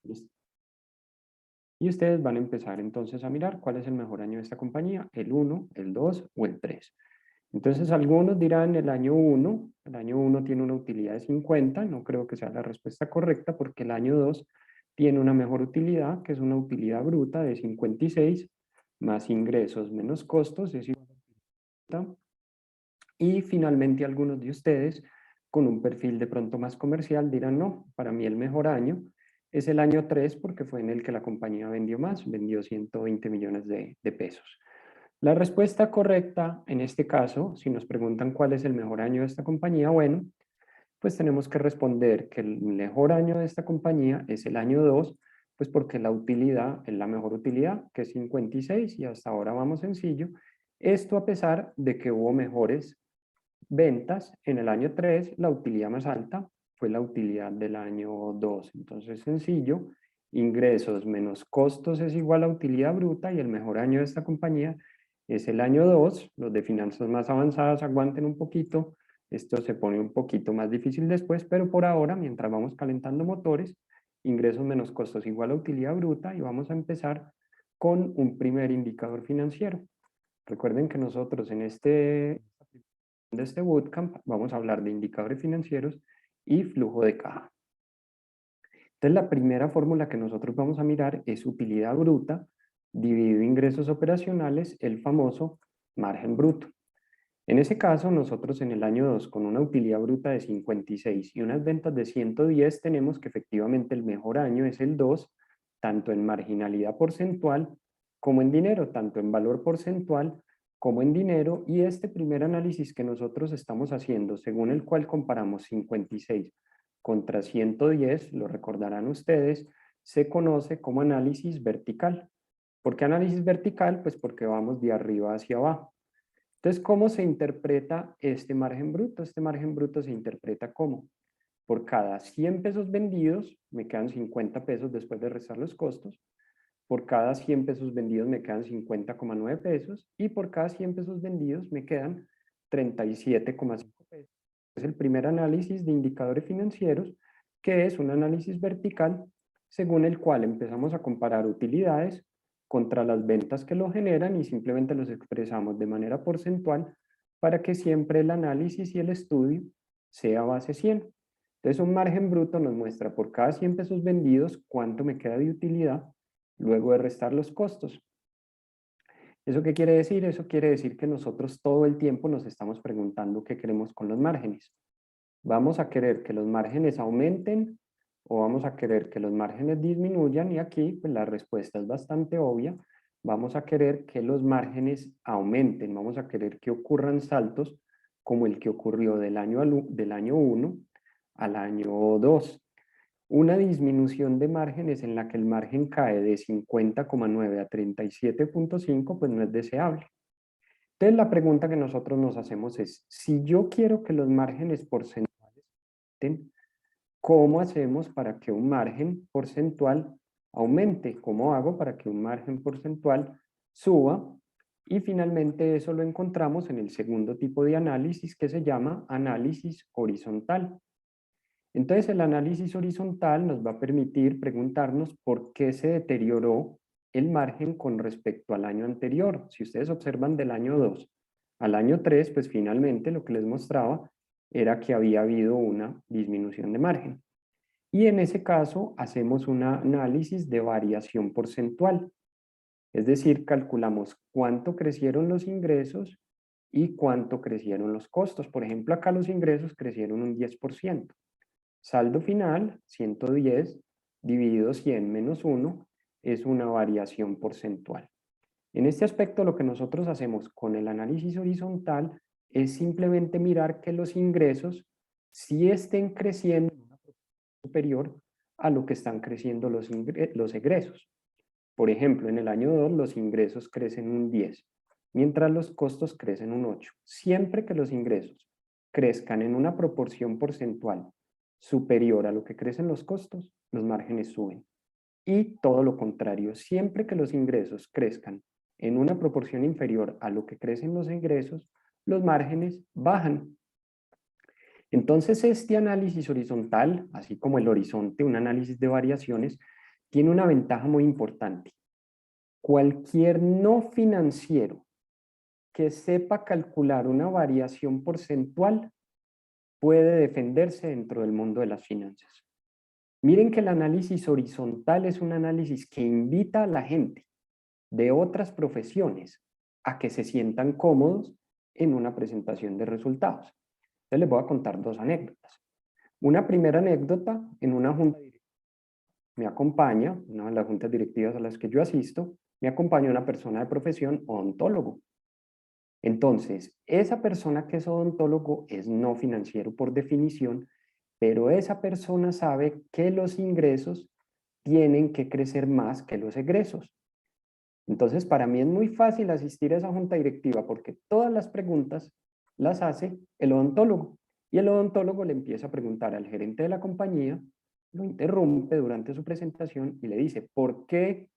Listo. Y ustedes van a empezar entonces a mirar cuál es el mejor año de esta compañía, el 1, el 2 o el 3. Entonces algunos dirán el año uno tiene una utilidad de 50, no creo que sea la respuesta correcta porque el año 2 tiene una mejor utilidad, que es una utilidad bruta de 56, más ingresos menos costos, es igual a... Y finalmente algunos de ustedes con un perfil de pronto más comercial dirán, no, para mí el mejor año es el año 3 porque fue en el que la compañía vendió más, vendió 120 millones de pesos. La respuesta correcta en este caso, si nos preguntan cuál es el mejor año de esta compañía, bueno, pues tenemos que responder que el mejor año de esta compañía es el año 2, pues porque la utilidad es la mejor utilidad, que es 56 y hasta ahora vamos sencillo. Esto a pesar de que hubo mejores ventas en el año 3, la utilidad más alta fue la utilidad del año 2. Entonces, sencillo, ingresos menos costos es igual a utilidad bruta y el mejor año de esta compañía es el año 2. Los de finanzas más avanzadas aguanten un poquito. Esto se pone un poquito más difícil después, pero por ahora, mientras vamos calentando motores, ingresos menos costos igual a utilidad bruta y vamos a empezar con un primer indicador financiero. Recuerden que nosotros en de este bootcamp vamos a hablar de indicadores financieros y flujo de caja. Entonces la primera fórmula que nosotros vamos a mirar es utilidad bruta dividido ingresos operacionales, el famoso margen bruto. En ese caso, nosotros en el año 2 con una utilidad bruta de 56 y unas ventas de 110, tenemos que efectivamente el mejor año es el 2, tanto en marginalidad porcentual como en dinero, tanto en valor porcentual como en dinero. Y este primer análisis que nosotros estamos haciendo, según el cual comparamos 56 contra 110, lo recordarán ustedes, se conoce como análisis vertical. ¿Por qué análisis vertical? Pues porque vamos de arriba hacia abajo. Entonces, ¿cómo se interpreta este margen bruto? Este margen bruto se interpreta como por cada 100 pesos vendidos me quedan 50 pesos después de restar los costos, por cada 100 pesos vendidos me quedan 50,9 pesos y por cada 100 pesos vendidos me quedan 37,5 pesos. Es el primer análisis de indicadores financieros, que es un análisis vertical según el cual empezamos a comparar utilidades contra las ventas que lo generan y simplemente los expresamos de manera porcentual para que siempre el análisis y el estudio sea base 100. Entonces un margen bruto nos muestra por cada 100 pesos vendidos cuánto me queda de utilidad luego de restar los costos. ¿Eso qué quiere decir? Eso quiere decir que nosotros todo el tiempo nos estamos preguntando qué queremos con los márgenes. ¿Vamos a querer que los márgenes aumenten o vamos a querer que los márgenes disminuyan? Y aquí pues la respuesta es bastante obvia. Vamos a querer que los márgenes aumenten, vamos a querer que ocurran saltos como el que ocurrió del año 1 al año 2. Una disminución de márgenes en la que el margen cae de 50,9 a 37,5 pues no es deseable. Entonces la pregunta que nosotros nos hacemos es, si yo quiero que los márgenes porcentuales aumenten, ¿cómo hacemos para que un margen porcentual aumente? ¿Cómo hago para que un margen porcentual suba? Y finalmente eso lo encontramos en el segundo tipo de análisis que se llama análisis horizontal. Entonces el análisis horizontal nos va a permitir preguntarnos por qué se deterioró el margen con respecto al año anterior. Si ustedes observan del año 2 al año 3, pues finalmente lo que les mostraba era que había habido una disminución de margen. Y en ese caso hacemos un análisis de variación porcentual. Es decir, calculamos cuánto crecieron los ingresos y cuánto crecieron los costos. Por ejemplo, acá los ingresos crecieron un 10%. Saldo final, 110 dividido 100 menos 1, es una variación porcentual. En este aspecto, lo que nosotros hacemos con el análisis horizontal es simplemente mirar que los ingresos sí estén creciendo en una proporción superior a lo que están creciendo los egresos. Por ejemplo, en el año 2 los ingresos crecen un 10, mientras los costos crecen un 8. Siempre que los ingresos crezcan en una proporción porcentual superior a lo que crecen los costos, los márgenes suben. Y todo lo contrario, siempre que los ingresos crezcan en una proporción inferior a lo que crecen los ingresos, los márgenes bajan. Entonces, este análisis horizontal, así como el horizonte, un análisis de variaciones, tiene una ventaja muy importante. Cualquier no financiero que sepa calcular una variación porcentual puede defenderse dentro del mundo de las finanzas. Miren que el análisis horizontal es un análisis que invita a la gente de otras profesiones a que se sientan cómodos en una presentación de resultados. Entonces les voy a contar dos anécdotas. Una primera anécdota, en una junta directiva me acompaña, una de las juntas directivas a las que yo asisto, me acompaña una persona de profesión odontólogo. Entonces, esa persona que es odontólogo es no financiero por definición, pero esa persona sabe que los ingresos tienen que crecer más que los egresos. Entonces, para mí es muy fácil asistir a esa junta directiva porque todas las preguntas las hace el odontólogo. Y el odontólogo le empieza a preguntar al gerente de la compañía, lo interrumpe durante su presentación y le dice, ¿por qué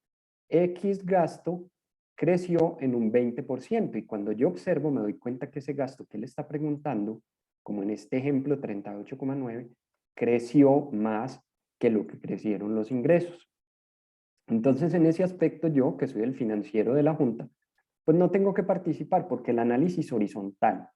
X gasto creció en un 20%? Y cuando yo observo me doy cuenta que ese gasto que él está preguntando, como en este ejemplo 38,9, creció más que lo que crecieron los ingresos. Entonces, en ese aspecto yo, que soy el financiero de la junta, pues no tengo que participar porque el análisis horizontal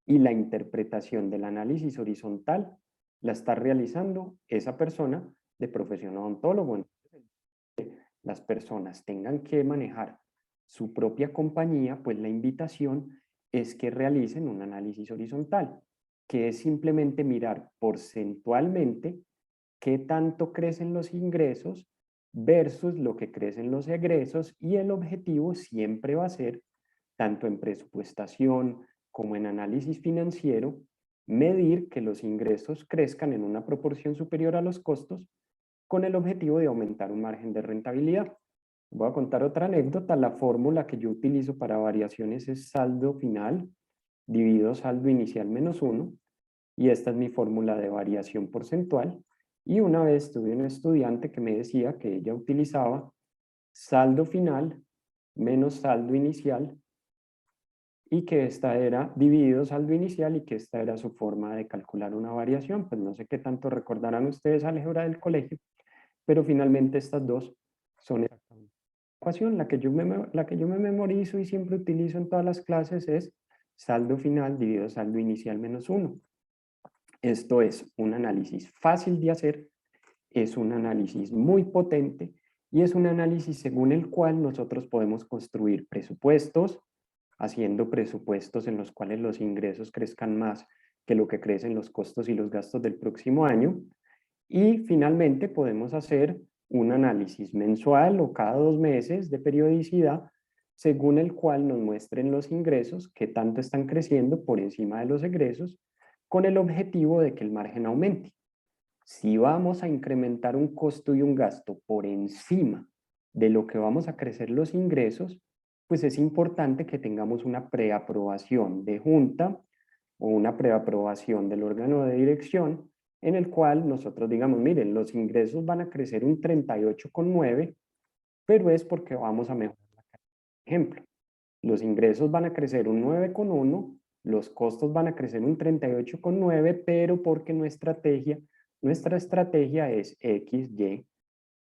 y la interpretación del análisis horizontal la está realizando esa persona de profesión odontólogo. Entonces, las personas tengan que manejar su propia compañía, pues la invitación es que realicen un análisis horizontal, que es simplemente mirar porcentualmente qué tanto crecen los ingresos versus lo que crecen los egresos, y el objetivo siempre va a ser, tanto en presupuestación como en análisis financiero, medir que los ingresos crezcan en una proporción superior a los costos con el objetivo de aumentar un margen de rentabilidad. Voy a contar otra anécdota. La fórmula que yo utilizo para variaciones es saldo final dividido saldo inicial menos 1, y esta es mi fórmula de variación porcentual. Y una vez tuve un estudiante que me decía que ella utilizaba saldo final menos saldo inicial y que esta era dividido saldo inicial y que esta era su forma de calcular una variación. Pues no sé qué tanto recordarán ustedes álgebra del colegio, pero finalmente estas dos son exactamente la ecuación. La que yo me memorizo y siempre utilizo en todas las clases es saldo final dividido saldo inicial menos 1. Esto es un análisis fácil de hacer, es un análisis muy potente y es un análisis según el cual nosotros podemos construir presupuestos, haciendo presupuestos en los cuales los ingresos crezcan más que lo que crecen los costos y los gastos del próximo año. Y finalmente podemos hacer un análisis mensual o cada 2 meses de periodicidad, según el cual nos muestren los ingresos que tanto están creciendo por encima de los egresos, con el objetivo de que el margen aumente. Si vamos a incrementar un costo y un gasto por encima de lo que vamos a crecer los ingresos, pues es importante que tengamos una preaprobación de junta o una preaprobación del órgano de dirección, en el cual nosotros digamos, miren, los ingresos van a crecer un 38,9, pero es porque vamos a mejorar la calidad. Ejemplo, los ingresos van a crecer un 9,1, los costos van a crecer un 38,9, pero porque nuestra estrategia es X, Y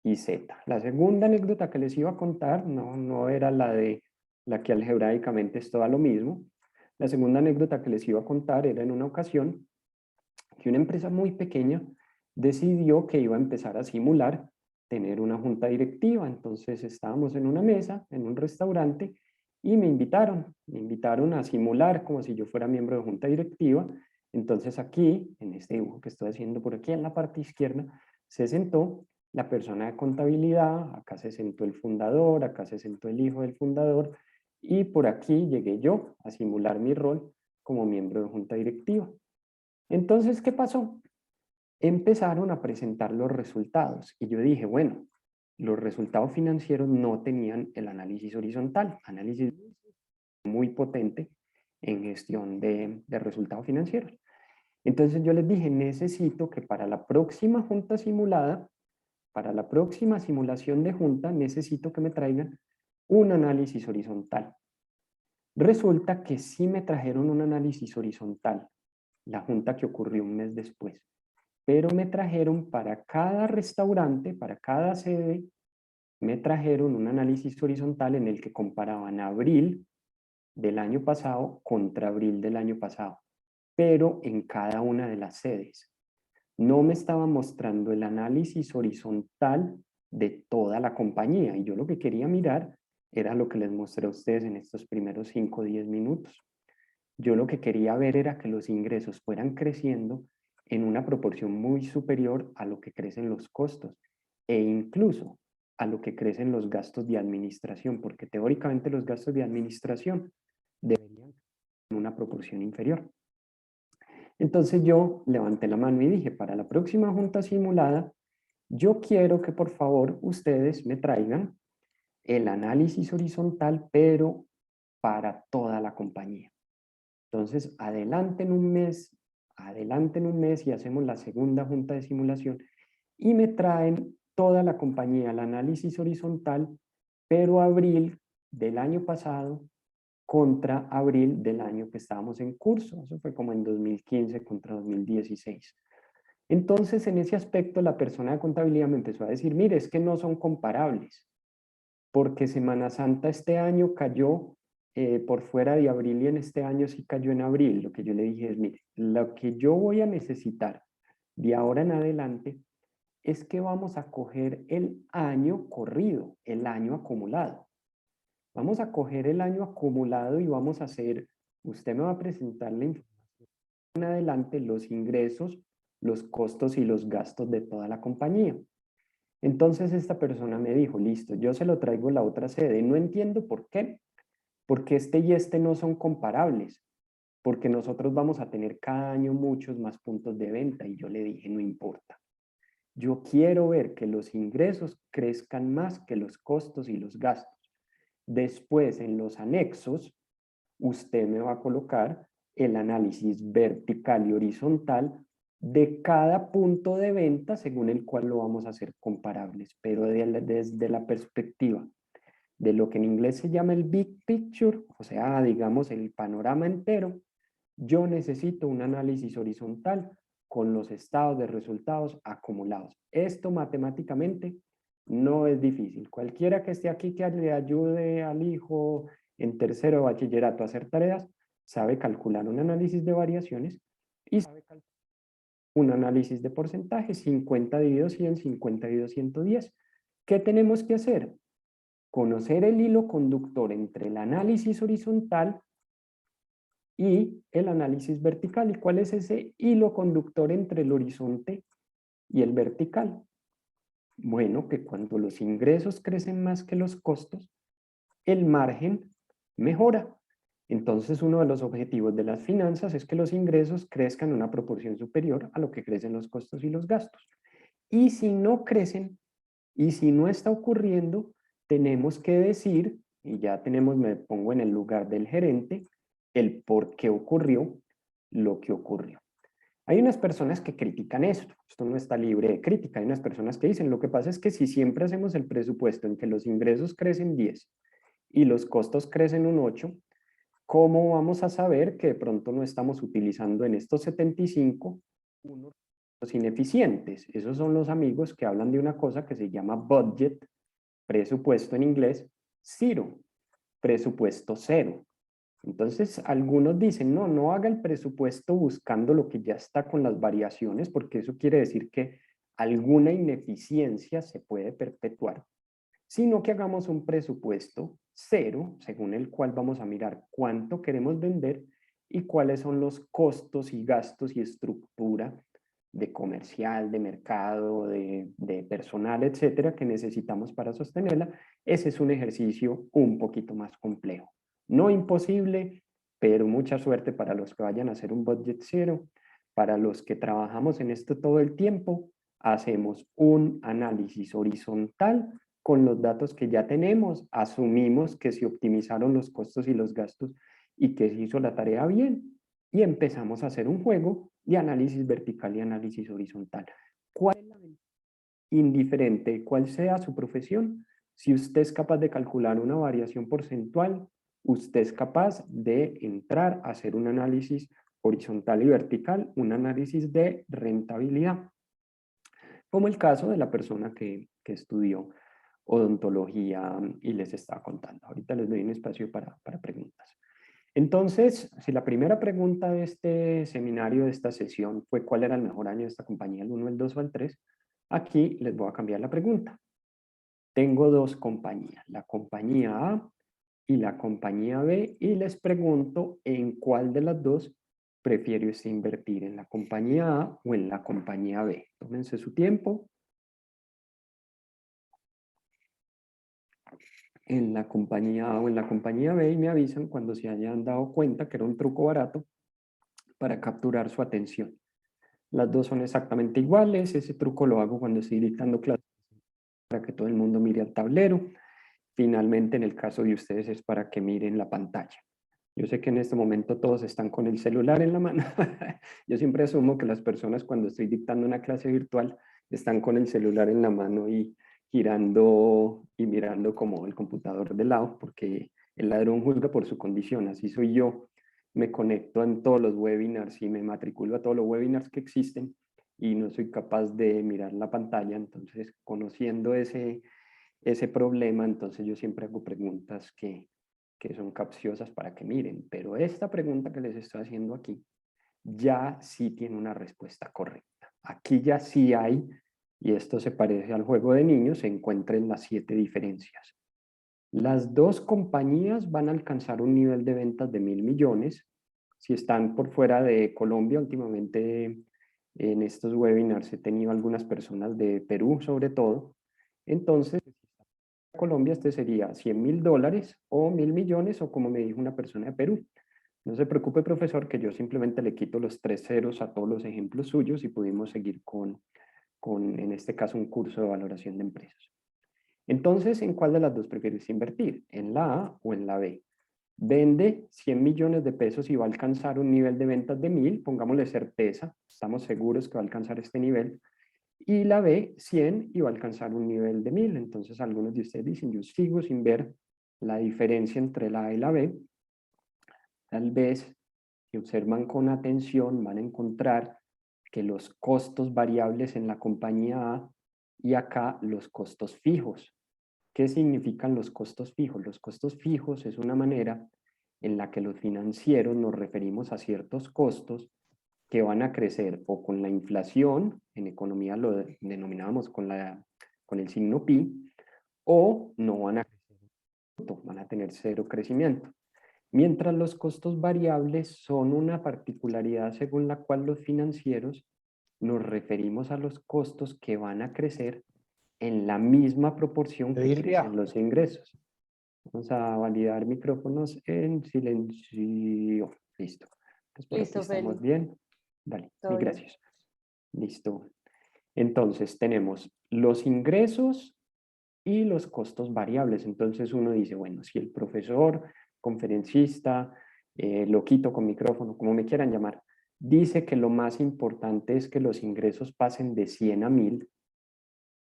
y Z. La segunda anécdota que les iba a contar no era la de la que algebraicamente es todo lo mismo. La segunda anécdota que les iba a contar era en una ocasión que una empresa muy pequeña decidió que iba a empezar a simular tener una junta directiva. Entonces estábamos en una mesa, en un restaurante, y me invitaron a simular como si yo fuera miembro de junta directiva. Entonces aquí, en este dibujo que estoy haciendo por aquí en la parte izquierda, se sentó la persona de contabilidad, acá se sentó el fundador, acá se sentó el hijo del fundador, y por aquí llegué yo a simular mi rol como miembro de junta directiva. Entonces, ¿qué pasó? Empezaron a presentar los resultados y yo dije, bueno, los resultados financieros no tenían el análisis horizontal, análisis muy potente en gestión de resultados financieros. Entonces yo les dije, necesito que para la próxima junta simulada, para la próxima simulación de junta, necesito que me traigan un análisis horizontal. Resulta que sí me trajeron un análisis horizontal, la junta que ocurrió un mes después, pero me trajeron para cada restaurante, para cada sede me trajeron un análisis horizontal en el que comparaban abril del año pasado contra abril del año pasado, pero en cada una de las sedes. No me estaba mostrando el análisis horizontal de toda la compañía, y yo lo que quería mirar era lo que les mostré a ustedes en estos primeros 5 o 10 minutos. Yo lo que quería ver era que los ingresos fueran creciendo en una proporción muy superior a lo que crecen los costos e incluso a lo que crecen los gastos de administración, porque teóricamente los gastos de administración deberían en una proporción inferior. Entonces yo levanté la mano y dije, para la próxima junta simulada, yo quiero que por favor ustedes me traigan el análisis horizontal, pero para toda la compañía. Entonces, adelanten un mes y hacemos la segunda junta de simulación y me traen toda la compañía, el análisis horizontal, pero abril del año pasado contra abril del año que estábamos en curso. Eso fue como en 2015 contra 2016. Entonces, en ese aspecto, la persona de contabilidad me empezó a decir, mire, es que no son comparables, porque Semana Santa este año cayó por fuera de abril y en este año sí cayó en abril. Lo que yo le dije es, mire, lo que yo voy a necesitar de ahora en adelante es que vamos a coger el año corrido, el año acumulado. Vamos a coger el año acumulado y vamos a hacer, usted me va a presentar la información en adelante, los ingresos, los costos y los gastos de toda la compañía. Entonces esta persona me dijo, listo, yo se lo traigo a la otra sede. No entiendo por qué, porque este y este no son comparables, porque nosotros vamos a tener cada año muchos más puntos de venta. Y yo le dije, no importa. Yo quiero ver que los ingresos crezcan más que los costos y los gastos. Después, en los anexos, usted me va a colocar el análisis vertical y horizontal de cada punto de venta según el cual lo vamos a hacer comparables, pero desde la perspectiva de lo que en inglés se llama el big picture, o sea, digamos el panorama entero, yo necesito un análisis horizontal con los estados de resultados acumulados. Esto matemáticamente no es difícil. Cualquiera que esté aquí que le ayude al hijo en tercero de bachillerato a hacer tareas, sabe calcular un análisis de variaciones y sabe calcular un análisis de porcentaje, 50 dividido 100, 50 dividido 110. ¿Qué tenemos que hacer? Conocer el hilo conductor entre el análisis horizontal y el análisis vertical. ¿Y cuál es ese hilo conductor entre el horizonte y el vertical? Bueno, que cuando los ingresos crecen más que los costos, el margen mejora. Entonces, uno de los objetivos de las finanzas es que los ingresos crezcan en una proporción superior a lo que crecen los costos y los gastos. Y si no crecen, y si no está ocurriendo, tenemos que decir, y ya tenemos, me pongo en el lugar del gerente, el por qué ocurrió lo que ocurrió. Hay unas personas que critican esto no está libre de crítica, hay unas personas que dicen, lo que pasa es que si siempre hacemos el presupuesto en que los ingresos crecen 10 y los costos crecen un 8, ¿cómo vamos a saber que de pronto no estamos utilizando en estos 75 unos ineficientes? Esos son los amigos que hablan de una cosa que se llama budget, presupuesto en inglés, zero, presupuesto cero. Entonces, algunos dicen, no, no haga el presupuesto buscando lo que ya está con las variaciones, porque eso quiere decir que alguna ineficiencia se puede perpetuar, sino que hagamos un presupuesto cero, según el cual vamos a mirar cuánto queremos vender y cuáles son los costos y gastos y estructura de comercial, de mercado, de personal, etcétera, que necesitamos para sostenerla. Ese es un ejercicio un poquito más complejo. No imposible, pero mucha suerte para los que vayan a hacer un budget cero. Para los que trabajamos en esto todo el tiempo, hacemos un análisis horizontal con los datos que ya tenemos, asumimos que se optimizaron los costos y los gastos y que se hizo la tarea bien y empezamos a hacer un juego de análisis vertical y análisis horizontal. ¿Cuál es la indiferente cuál sea su profesión? Si usted es capaz de calcular una variación porcentual, usted es capaz de entrar a hacer un análisis horizontal y vertical, un análisis de rentabilidad, como el caso de la persona que estudió odontología y les estaba contando. Ahorita les doy un espacio para preguntas. Entonces, si la primera pregunta de este seminario, de esta sesión, fue cuál era el mejor año de esta compañía, el 1, el 2 o el 3, aquí les voy a cambiar la pregunta. Tengo dos compañías, la compañía A y la compañía B, y les pregunto en cuál de las dos prefiero invertir, en la compañía A o en la compañía B. Tómense su tiempo. En la compañía A o en la compañía B, y me avisan cuando se hayan dado cuenta que era un truco barato para capturar su atención. Las dos son exactamente iguales. Ese truco lo hago cuando estoy dictando clases para que todo el mundo mire al tablero. Finalmente, en el caso de ustedes, es para que miren la pantalla. Yo sé que en este momento todos están con el celular en la mano. Yo siempre asumo que las personas cuando estoy dictando una clase virtual están con el celular en la mano y girando y mirando como el computador de lado, porque el ladrón juzga por su condición. Así soy yo. Me conecto en todos los webinars y me matriculo a todos los webinars que existen y no soy capaz de mirar la pantalla. Entonces, conociendo ese problema, entonces yo siempre hago preguntas que son capciosas para que miren, pero esta pregunta que les estoy haciendo aquí ya sí tiene una respuesta correcta. Aquí ya sí hay, y esto se parece al juego de niños, se encuentran las 7 diferencias. Las dos compañías van a alcanzar un nivel de ventas de 1.000 millones. Si están por fuera de Colombia, últimamente en estos webinars he tenido algunas personas de Perú sobre todo. Entonces, Colombia este sería $100.000 o 1.000 millones, o como me dijo una persona de Perú. No se preocupe, profesor, que yo simplemente le quito los 3 ceros a todos los ejemplos suyos y pudimos seguir con en este caso, un curso de valoración de empresas. Entonces, ¿en cuál de las dos prefieres invertir? ¿En la A o en la B? Vende 100 millones de pesos y va a alcanzar un nivel de ventas de 1.000, pongámosle certeza, estamos seguros que va a alcanzar este nivel, y la B, 100, y va a alcanzar un nivel de 1.000. Entonces, algunos de ustedes dicen, yo sigo sin ver la diferencia entre la A y la B. Tal vez, si observan con atención, van a encontrar que los costos variables en la compañía A y acá los costos fijos. ¿Qué significan los costos fijos? Los costos fijos es una manera en la que los financieros nos referimos a ciertos costos que van a crecer o con la inflación, en economía lo denominamos con el signo pi, o no van a crecer, van a tener cero crecimiento. Mientras los costos variables son una particularidad según la cual los financieros nos referimos a los costos que van a crecer en la misma proporción que crecen los ingresos. Vamos a validar micrófonos en silencio. Listo. Entonces por aquí Listo, estamos Feli. bien. Dale, Todo bien. gracias. Listo. Entonces tenemos los ingresos y los costos variables. Entonces uno dice, bueno, si el profesor, conferencista, loquito con micrófono, como me quieran llamar, dice que lo más importante es que los ingresos pasen de 100 a 1.000,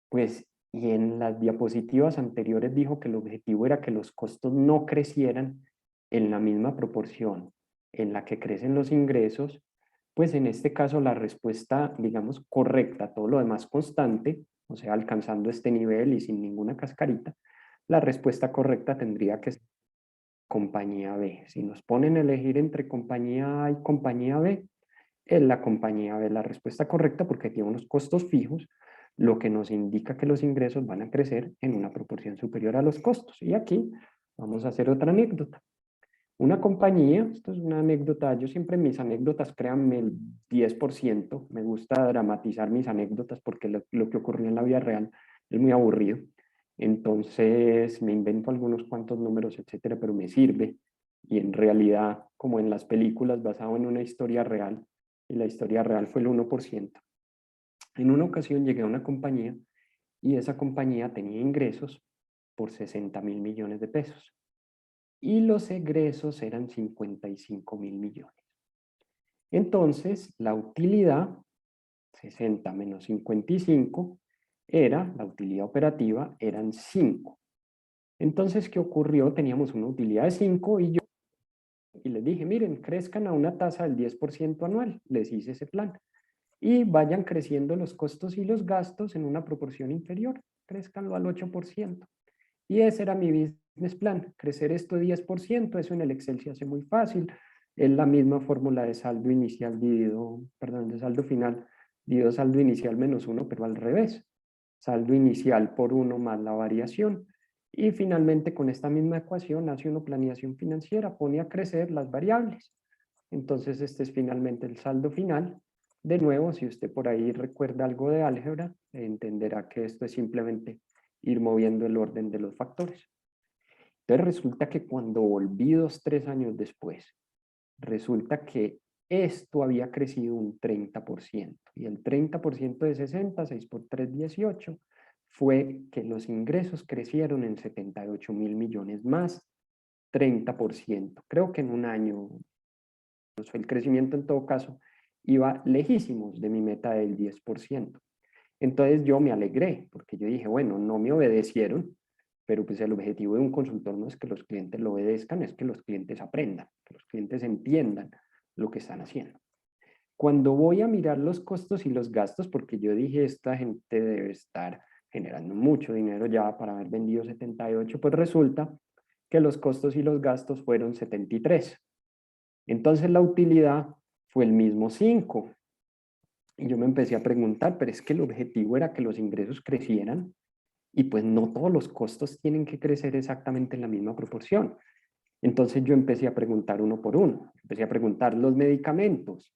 pues, y en las diapositivas anteriores dijo que el objetivo era que los costos no crecieran en la misma proporción en la que crecen los ingresos, pues en este caso la respuesta, digamos, correcta, todo lo demás constante, o sea, alcanzando este nivel y sin ninguna cascarita, la respuesta correcta tendría que ser compañía B. Si nos ponen a elegir entre compañía A y compañía B, es la compañía B la respuesta correcta porque tiene unos costos fijos, lo que nos indica que los ingresos van a crecer en una proporción superior a los costos. Y aquí vamos a hacer otra anécdota. Una compañía, esto es una anécdota, yo siempre en mis anécdotas, créanme, el 10%, me gusta dramatizar mis anécdotas porque lo que ocurrió en la vida real es muy aburrido. Entonces me invento algunos cuantos números, etcétera, pero me sirve. Y en realidad, como en las películas, basado en una historia real, y la historia real fue el 1%. En una ocasión llegué a una compañía y esa compañía tenía ingresos por 60.000 millones de pesos y los egresos eran 55.000 millones. Entonces, la utilidad, 60 menos 55, la utilidad operativa, eran 5. Entonces, ¿qué ocurrió? Teníamos una utilidad de 5 y les dije, miren, crezcan a una tasa del 10% anual. Les hice ese plan. Y vayan creciendo los costos y los gastos en una proporción inferior. crézcanlo al 8%. Y ese era mi business plan, crecer esto 10%, eso en el Excel se hace muy fácil, es la misma fórmula de saldo inicial dividido, perdón, de saldo final dividido saldo inicial menos 1, pero al revés, saldo inicial por 1 más la variación. Y finalmente con esta misma ecuación hace una planeación financiera, pone a crecer las variables. Entonces este es finalmente el saldo final. De nuevo, si usted por ahí recuerda algo de álgebra, entenderá que esto es simplemente ir moviendo el orden de los factores. Entonces resulta que cuando volví 2, 3 años después, resulta que esto había crecido un 30%. Y el 30% de 60, 6 por 3, 18, fue que los ingresos crecieron en 78.000 millones más, 30%. Creo que en un año, el crecimiento en todo caso iba lejísimos de mi meta del 10%. Entonces yo me alegré, porque yo dije, bueno, no me obedecieron, pero pues el objetivo de un consultor no es que los clientes lo obedezcan, es que los clientes aprendan, que los clientes entiendan lo que están haciendo. Cuando voy a mirar los costos y los gastos, porque yo dije, esta gente debe estar generando mucho dinero ya para haber vendido 78, pues resulta que los costos y los gastos fueron 73. Entonces la utilidad fue el mismo 5. Y yo me empecé a preguntar, pero es que el objetivo era que los ingresos crecieran y pues no todos los costos tienen que crecer exactamente en la misma proporción. Entonces yo empecé a preguntar uno por uno. Empecé a preguntar los medicamentos.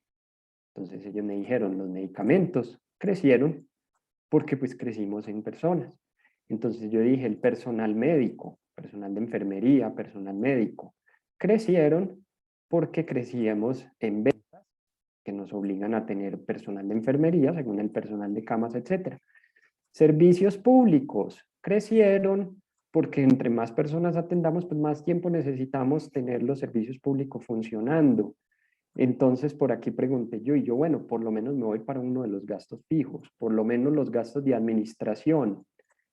Entonces ellos me dijeron, los medicamentos crecieron porque pues crecimos en personas. Entonces yo dije, el personal médico, personal de enfermería, personal médico, crecieron porque crecíamos en ventas que nos obligan a tener personal de enfermería, según el personal de camas, etc. Servicios públicos crecieron porque entre más personas atendamos, pues más tiempo necesitamos tener los servicios públicos funcionando. Entonces, por aquí pregunté yo, y yo, bueno, por lo menos me voy para uno de los gastos fijos, por lo menos los gastos de administración.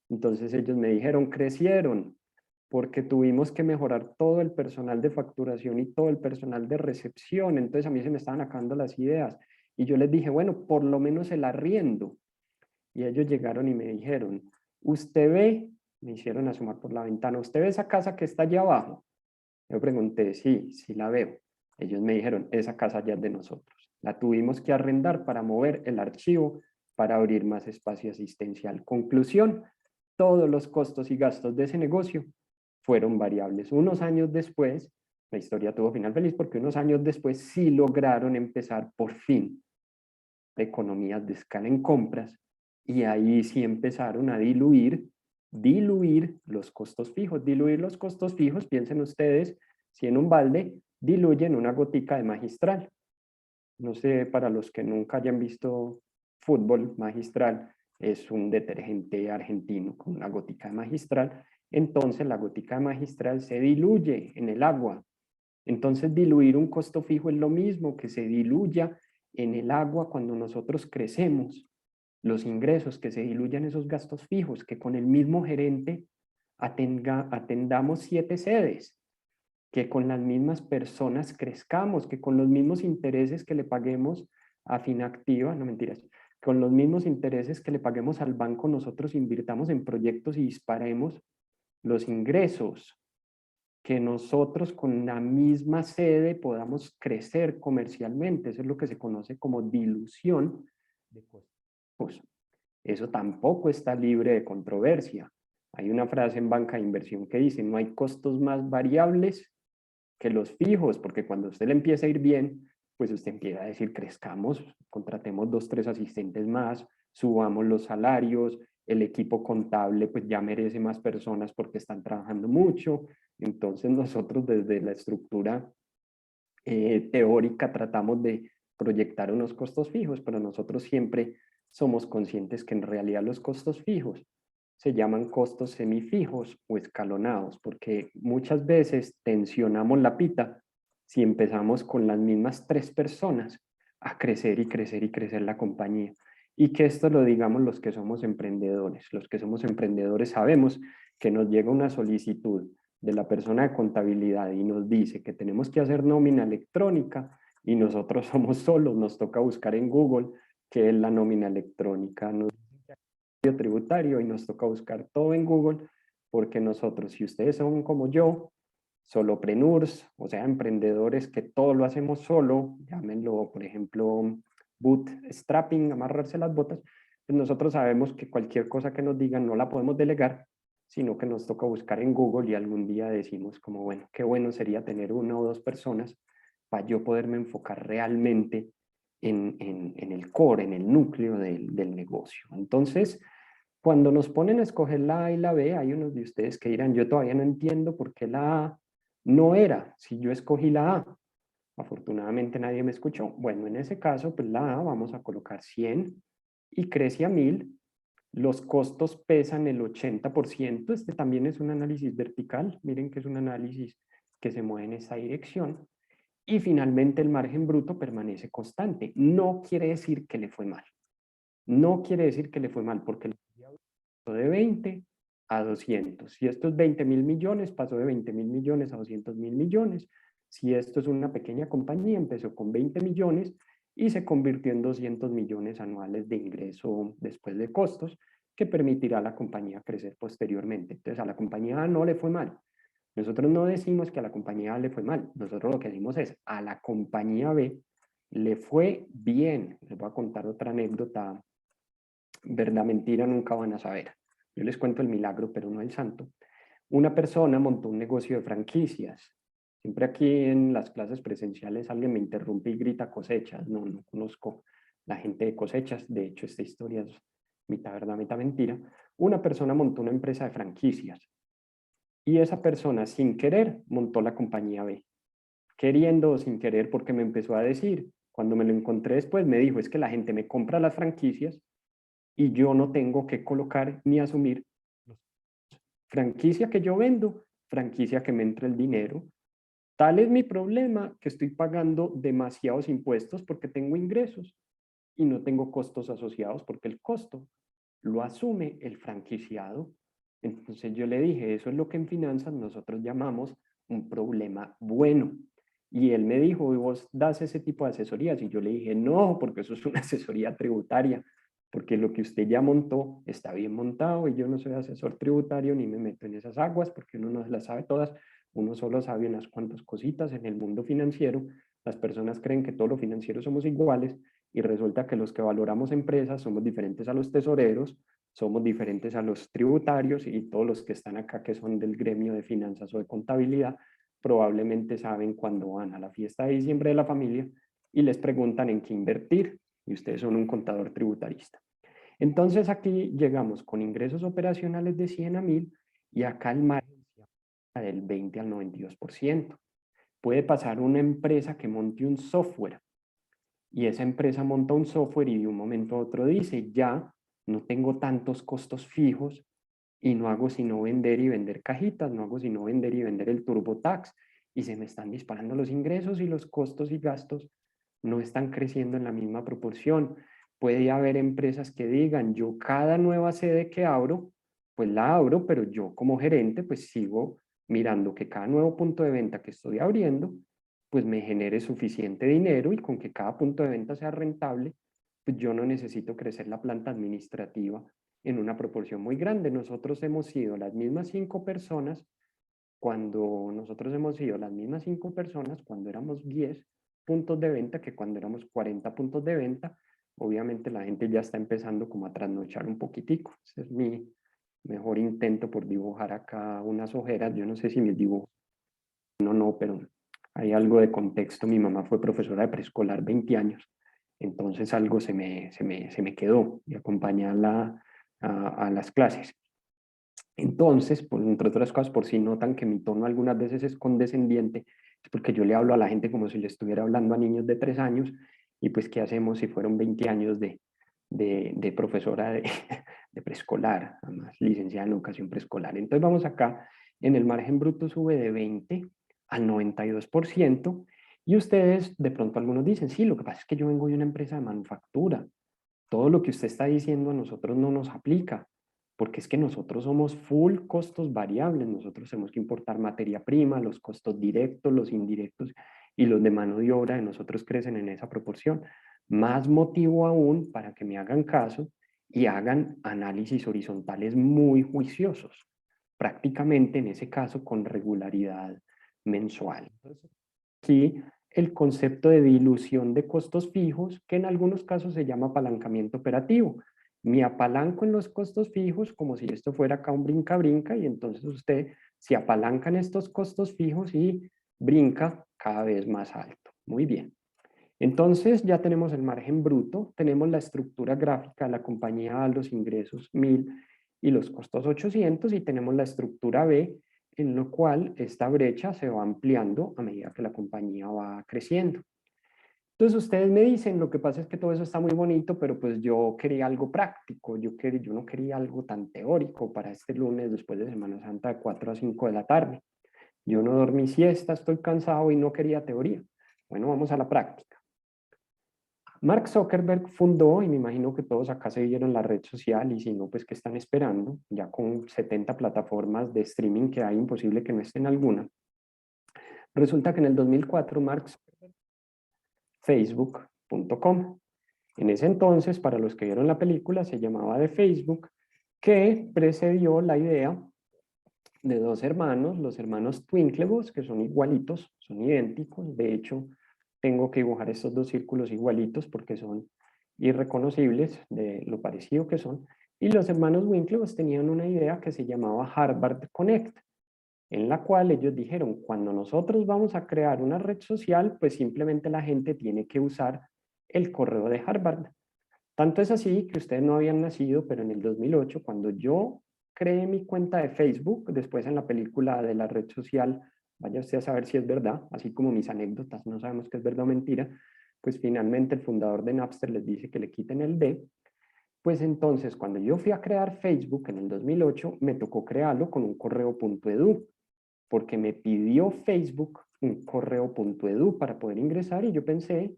Entonces ellos me dijeron, crecieron, porque tuvimos que mejorar todo el personal de facturación y todo el personal de recepción. Entonces a mí se me estaban acabando las ideas. Y yo les dije, bueno, por lo menos el arriendo. Y ellos llegaron y me dijeron, ¿usted ve? Me hicieron asomar por la ventana, ¿usted ve esa casa que está allá abajo? Yo pregunté, sí, sí la veo. Ellos me dijeron, esa casa ya es de nosotros. La tuvimos que arrendar para mover el archivo, para abrir más espacio asistencial. Conclusión, todos los costos y gastos de ese negocio fueron variables. Unos años después, la historia tuvo final feliz porque unos años después sí lograron empezar por fin economías de escala en compras y ahí sí empezaron a diluir los costos fijos. Diluir los costos fijos, piensen ustedes, si en un balde diluyen una gotica de Magistral. No sé, para los que nunca hayan visto fútbol, Magistral es un detergente argentino con una gotica de Magistral. Entonces la gotica de Magistral se diluye en el agua. Entonces diluir un costo fijo es lo mismo que se diluya en el agua cuando nosotros crecemos. Los ingresos, que se diluyan esos gastos fijos, que con el mismo gerente atendamos 7 sedes, que con las mismas personas crezcamos, que con los mismos intereses que le paguemos a Finactiva, no mentiras, con los mismos intereses que le paguemos al banco, nosotros invirtamos en proyectos y disparemos los ingresos, que nosotros con la misma sede podamos crecer comercialmente. Eso es lo que se conoce como dilución de costos. Eso tampoco está libre de controversia. Hay una frase en banca de inversión que dice, no hay costos más variables que los fijos, porque cuando usted le empieza a ir bien, pues usted empieza a decir, crezcamos, contratemos 2, 3 asistentes más, subamos los salarios, el equipo contable pues ya merece más personas porque están trabajando mucho. Entonces nosotros desde la estructura teórica tratamos de proyectar unos costos fijos, pero nosotros siempre somos conscientes que en realidad los costos fijos se llaman costos semifijos o escalonados, porque muchas veces tensionamos la pita si empezamos con las mismas 3 personas a crecer y crecer y crecer la compañía. Y que esto lo digamos los que somos emprendedores. Los que somos emprendedores sabemos que nos llega una solicitud de la persona de contabilidad y nos dice que tenemos que hacer nómina electrónica y nosotros somos solos, nos toca buscar en Google qué es la nómina electrónica. tributario y nos toca buscar todo en Google, porque nosotros, si ustedes son como yo, solopreneurs, o sea, emprendedores que todo lo hacemos solo, llámenlo, por ejemplo, bootstrapping, amarrarse las botas, pues nosotros sabemos que cualquier cosa que nos digan no la podemos delegar, sino que nos toca buscar en Google y algún día decimos como, bueno, qué bueno sería tener una o dos personas para yo poderme enfocar realmente en el core, en el núcleo del negocio. Entonces, cuando nos ponen a escoger la A y la B, hay unos de ustedes que dirán, yo todavía no entiendo por qué la A no era, si yo escogí la A. Afortunadamente nadie me escuchó. Bueno, en ese caso, pues la A vamos a colocar 100 y crece a 1000. Los costos pesan el 80%. Este también es un análisis vertical. Miren que es un análisis que se mueve en esa dirección. Y finalmente el margen bruto permanece constante. No quiere decir que le fue mal. No quiere decir que le fue mal, porque pasó de 20 a 200. Si esto es 20.000 millones, pasó de 20.000 millones a 200.000 millones. Si esto es una pequeña compañía, empezó con 20 millones y se convirtió en 200 millones anuales de ingreso después de costos, que permitirá a la compañía crecer posteriormente. Entonces, a la compañía A no le fue mal. Nosotros no decimos que a la compañía A le fue mal. Nosotros lo que decimos es, a la compañía B le fue bien. Les voy a contar otra anécdota. Verdad, mentira, nunca van a saber. Yo les cuento el milagro, pero no el santo. Una persona montó un negocio de franquicias. Siempre aquí en las clases presenciales alguien me interrumpe y grita cosechas. No, no conozco la gente de cosechas. De hecho, esta historia es mitad verdad, mitad mentira. Una persona montó una empresa de franquicias y esa persona sin querer montó la compañía B. Queriendo o sin querer, porque me empezó a decir, cuando me lo encontré después, me dijo, es que la gente me compra las franquicias y yo no tengo que colocar ni asumir franquicia que yo vendo, franquicia que me entra el dinero. Tal es mi problema que estoy pagando demasiados impuestos porque tengo ingresos y no tengo costos asociados porque el costo lo asume el franquiciado. Entonces yo le dije, eso es lo que en finanzas nosotros llamamos un problema bueno. Y él me dijo, ¿y vos das ese tipo de asesorías? Y yo le dije, no, porque eso es una asesoría tributaria, porque lo que usted ya montó está bien montado y yo no soy asesor tributario ni me meto en esas aguas porque uno no se las sabe todas, uno solo sabe unas cuantas cositas en el mundo financiero. Las personas creen que todos los financieros somos iguales y resulta que los que valoramos empresas somos diferentes a los tesoreros, somos diferentes a los tributarios y todos los que están acá que son del gremio de finanzas o de contabilidad probablemente saben cuando van a la fiesta de diciembre de la familia y les preguntan en qué invertir y ustedes son un contador tributarista. Entonces aquí llegamos con ingresos operacionales de 100 a 1000 y acá el margen del 20 al 92%. Puede pasar una empresa que monte un software y esa empresa monta un software y de un momento a otro dice, ya no tengo tantos costos fijos y no hago sino vender y vender cajitas, no hago sino vender y vender el TurboTax y se me están disparando los ingresos y los costos y gastos no están creciendo en la misma proporción. Puede haber empresas que digan, yo cada nueva sede que abro, pues la abro, pero yo como gerente pues sigo mirando que cada nuevo punto de venta que estoy abriendo pues me genere suficiente dinero y con que cada punto de venta sea rentable, pues yo no necesito crecer la planta administrativa en una proporción muy grande. Nosotros hemos sido las mismas 5 personas cuando éramos 10 puntos de venta que cuando éramos 40 puntos de venta. Obviamente la gente ya está empezando como a trasnochar un poquitico. Ese es mi mejor intento por dibujar acá unas ojeras. Yo no sé si mis dibujos no, pero hay algo de contexto. Mi mamá fue profesora de preescolar 20 años, entonces algo se me quedó y acompañarla a las clases. Entonces, pues, entre otras cosas, por si notan que mi tono algunas veces es condescendiente, es porque yo le hablo a la gente como si le estuviera hablando a niños de 3 años, y pues, ¿qué hacemos si fueron 20 años de profesora de preescolar, además licenciada en educación preescolar? Entonces vamos acá, en el margen bruto sube de 20 al 92%, y ustedes, de pronto algunos dicen, sí, lo que pasa es que yo vengo de una empresa de manufactura, todo lo que usted está diciendo a nosotros no nos aplica, porque es que nosotros somos full costos variables, nosotros tenemos que importar materia prima, los costos directos, los indirectos y los de mano de obra de nosotros crecen en esa proporción. Más motivo aún para que me hagan caso y hagan análisis horizontales muy juiciosos, prácticamente en ese caso con regularidad mensual. Entonces, aquí el concepto de dilución de costos fijos, que en algunos casos se llama apalancamiento operativo. Me apalanco en los costos fijos como si esto fuera acá un brinca-brinca y entonces usted se apalanca en estos costos fijos y brinca cada vez más alto. Muy bien. Entonces ya tenemos el margen bruto, tenemos la estructura gráfica de la compañía A, los ingresos 1000 y los costos 800 y tenemos la estructura B, en lo cual esta brecha se va ampliando a medida que la compañía va creciendo. Entonces ustedes me dicen, lo que pasa es que todo eso está muy bonito, pero pues yo quería algo práctico, yo no quería algo tan teórico para este lunes después de Semana Santa de 4 a 5 de la tarde. Yo no dormí siesta, estoy cansado y no quería teoría. Bueno, vamos a la práctica. Mark Zuckerberg fundó, y me imagino que todos acá se vieron la red social, y si no, pues ¿qué están esperando? Ya con 70 plataformas de streaming que hay, imposible que no estén alguna. Resulta que en el 2004 Mark Zuckerberg, Facebook.com. En ese entonces, para los que vieron la película, se llamaba de Facebook, que precedió la idea de dos hermanos, los hermanos Twinklevoss, que son igualitos, son idénticos. De hecho, tengo que dibujar estos dos círculos igualitos porque son irreconocibles de lo parecido que son. Y los hermanos Winklevoss tenían una idea que se llamaba Harvard Connect, en la cual ellos dijeron, cuando nosotros vamos a crear una red social, pues simplemente la gente tiene que usar el correo de Harvard. Tanto es así que ustedes no habían nacido, pero en el 2008, cuando yo creé mi cuenta de Facebook, después en la película de la red social, vaya usted a saber si es verdad, así como mis anécdotas, no sabemos qué es verdad o mentira, pues finalmente el fundador de Napster les dice que le quiten el D. Pues entonces, cuando yo fui a crear Facebook en el 2008, me tocó crearlo con un correo .edu, porque me pidió Facebook un correo .edu para poder ingresar y yo pensé,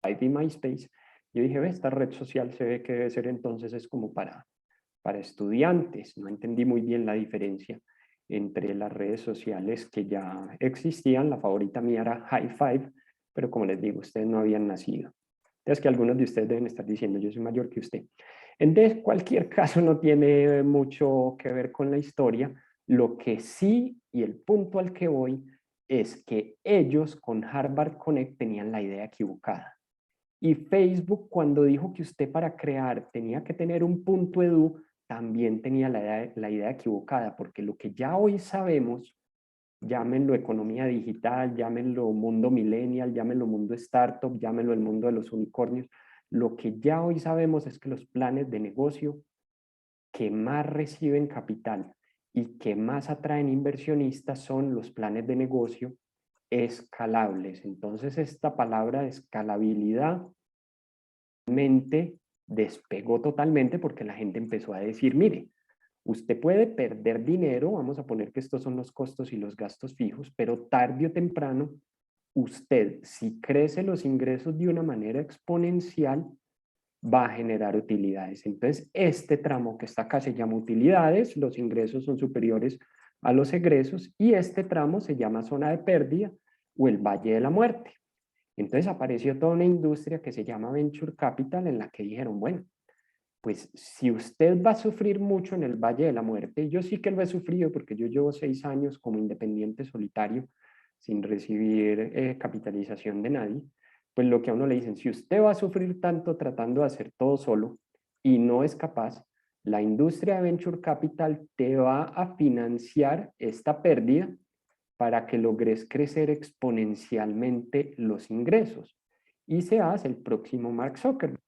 ID MySpace, yo dije, ve, esta red social se ve que debe ser entonces es como para estudiantes. No entendí muy bien la diferencia entre las redes sociales que ya existían. La favorita mía era High Five, pero como les digo, ustedes no habían nacido. Entonces que algunos de ustedes deben estar diciendo, yo soy mayor que usted. En cualquier caso no tiene mucho que ver con la historia. Lo que sí, y el punto al que voy, es que ellos con Harvard Connect tenían la idea equivocada. Y Facebook, cuando dijo que usted para crear tenía que tener un .edu, también tenía la idea equivocada, porque lo que ya hoy sabemos, llámenlo economía digital, llámenlo mundo millennial, llámenlo mundo startup, llámenlo el mundo de los unicornios, lo que ya hoy sabemos es que los planes de negocio que más reciben capital y que más atraen inversionistas son los planes de negocio escalables. Entonces, esta palabra de escalabilidad despegó totalmente porque la gente empezó a decir, mire, usted puede perder dinero, vamos a poner que estos son los costos y los gastos fijos, pero tarde o temprano, usted, si crece los ingresos de una manera exponencial, va a generar utilidades. Entonces, este tramo que está acá se llama utilidades, los ingresos son superiores a los egresos y este tramo se llama zona de pérdida o el valle de la muerte. Entonces apareció toda una industria que se llama Venture Capital en la que dijeron, bueno, pues si usted va a sufrir mucho en el Valle de la Muerte, y yo sí que lo he sufrido porque yo llevo 6 años como independiente solitario sin recibir capitalización de nadie, pues lo que a uno le dicen, si usted va a sufrir tanto tratando de hacer todo solo y no es capaz, la industria de Venture Capital te va a financiar esta pérdida para que logres crecer exponencialmente los ingresos. Y se hace el próximo Mark Zuckerberg.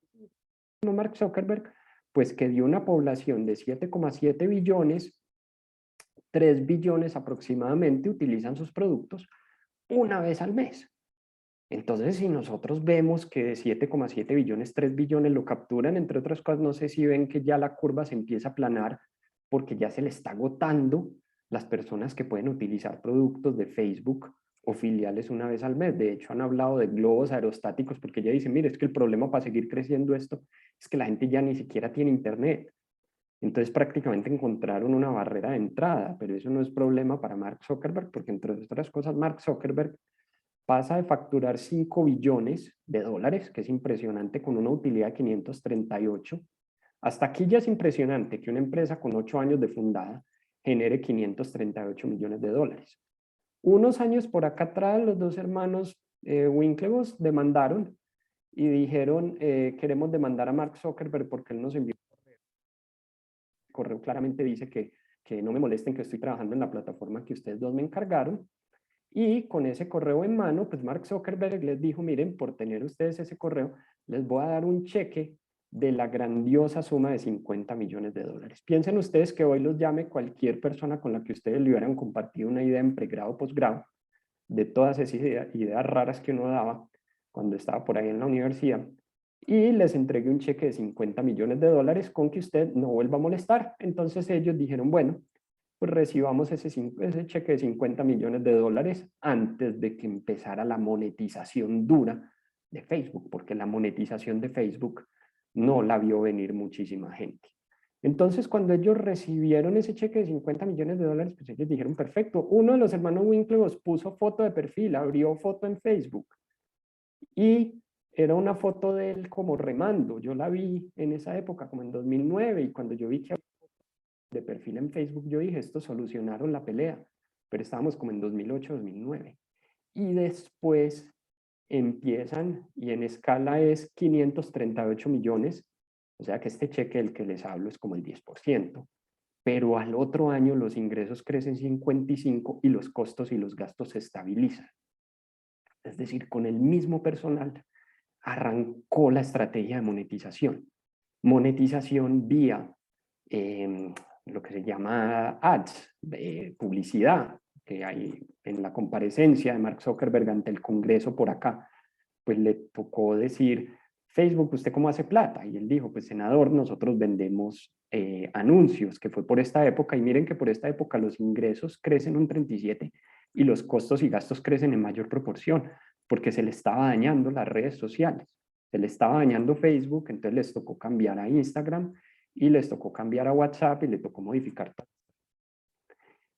Mark Zuckerberg, pues que dio una población de 7,7 billones, 3 billones aproximadamente utilizan sus productos una vez al mes. Entonces, si nosotros vemos que de 7,7 billones, 3 billones lo capturan, entre otras cosas, no sé si ven que ya la curva se empieza a aplanar porque ya se le está agotando las personas que pueden utilizar productos de Facebook o filiales una vez al mes. De hecho, han hablado de globos aerostáticos porque ya dicen, mire, es que el problema para seguir creciendo esto es que la gente ya ni siquiera tiene internet. Entonces prácticamente encontraron una barrera de entrada, pero eso no es problema para Mark Zuckerberg porque entre otras cosas Mark Zuckerberg pasa de facturar 5 billones de dólares, que es impresionante, con una utilidad de 538, Hasta aquí ya es impresionante que una empresa con 8 años de fundada genere 538 millones de dólares. Unos años por acá atrás, los dos hermanos Winklevoss demandaron y dijeron, queremos demandar a Mark Zuckerberg porque él nos envió un correo. El correo claramente dice que no me molesten, que estoy trabajando en la plataforma que ustedes dos me encargaron. Y con ese correo en mano, pues Mark Zuckerberg les dijo, miren, por tener ustedes ese correo, les voy a dar un cheque de la grandiosa suma de 50 millones de dólares. Piensen ustedes que hoy los llame cualquier persona con la que ustedes le hubieran compartido una idea en pregrado o posgrado, de todas esas ideas raras que uno daba cuando estaba por ahí en la universidad, y les entregué un cheque de 50 millones de dólares con que usted no vuelva a molestar. Entonces ellos dijeron, bueno, pues recibamos ese cheque de 50 millones de dólares antes de que empezara la monetización dura de Facebook, porque la monetización de Facebook no la vio venir muchísima gente. Entonces, cuando ellos recibieron ese cheque de 50 millones de dólares, pues ellos dijeron, perfecto. Uno de los hermanos Winklevoss puso foto de perfil, abrió foto en Facebook y era una foto de él como remando. Yo la vi en esa época, como en 2009, y cuando yo vi que de perfil en Facebook, yo dije, esto solucionaron la pelea, pero estábamos como en 2008, 2009. Y después empiezan, y en escala es 538 millones, o sea que este cheque del que les hablo es como el 10%, pero al otro año los ingresos crecen 55 y los costos y los gastos se estabilizan. Es decir, con el mismo personal arrancó la estrategia de monetización. Monetización vía lo que se llama ads, publicidad, que hay en la comparecencia de Mark Zuckerberg ante el Congreso por acá, pues le tocó decir, Facebook, ¿usted cómo hace plata? Y él dijo, pues senador, nosotros vendemos anuncios, que fue por esta época, y miren que por esta época los ingresos crecen un 37 y los costos y gastos crecen en mayor proporción, porque se le estaba dañando las redes sociales, se le estaba dañando Facebook, entonces les tocó cambiar a Instagram y les tocó cambiar a WhatsApp y le tocó modificar todo.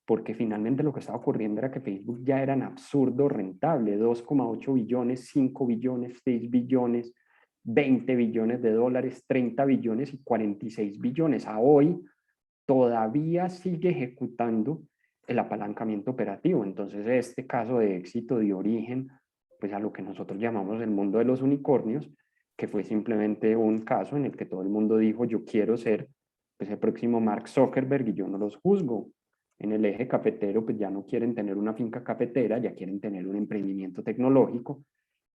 Porque finalmente lo que estaba ocurriendo era que Facebook ya era en absurdo rentable, 2,8 billones, 5 billones, 6 billones, 20 billones de dólares, 30 billones y 46 billones. A hoy todavía sigue ejecutando el apalancamiento operativo. Entonces, este caso de éxito de origen, pues a lo que nosotros llamamos el mundo de los unicornios, que fue simplemente un caso en el que todo el mundo dijo, yo quiero ser pues, el próximo Mark Zuckerberg y yo no los juzgo. En el eje cafetero, pues ya no quieren tener una finca cafetera, ya quieren tener un emprendimiento tecnológico,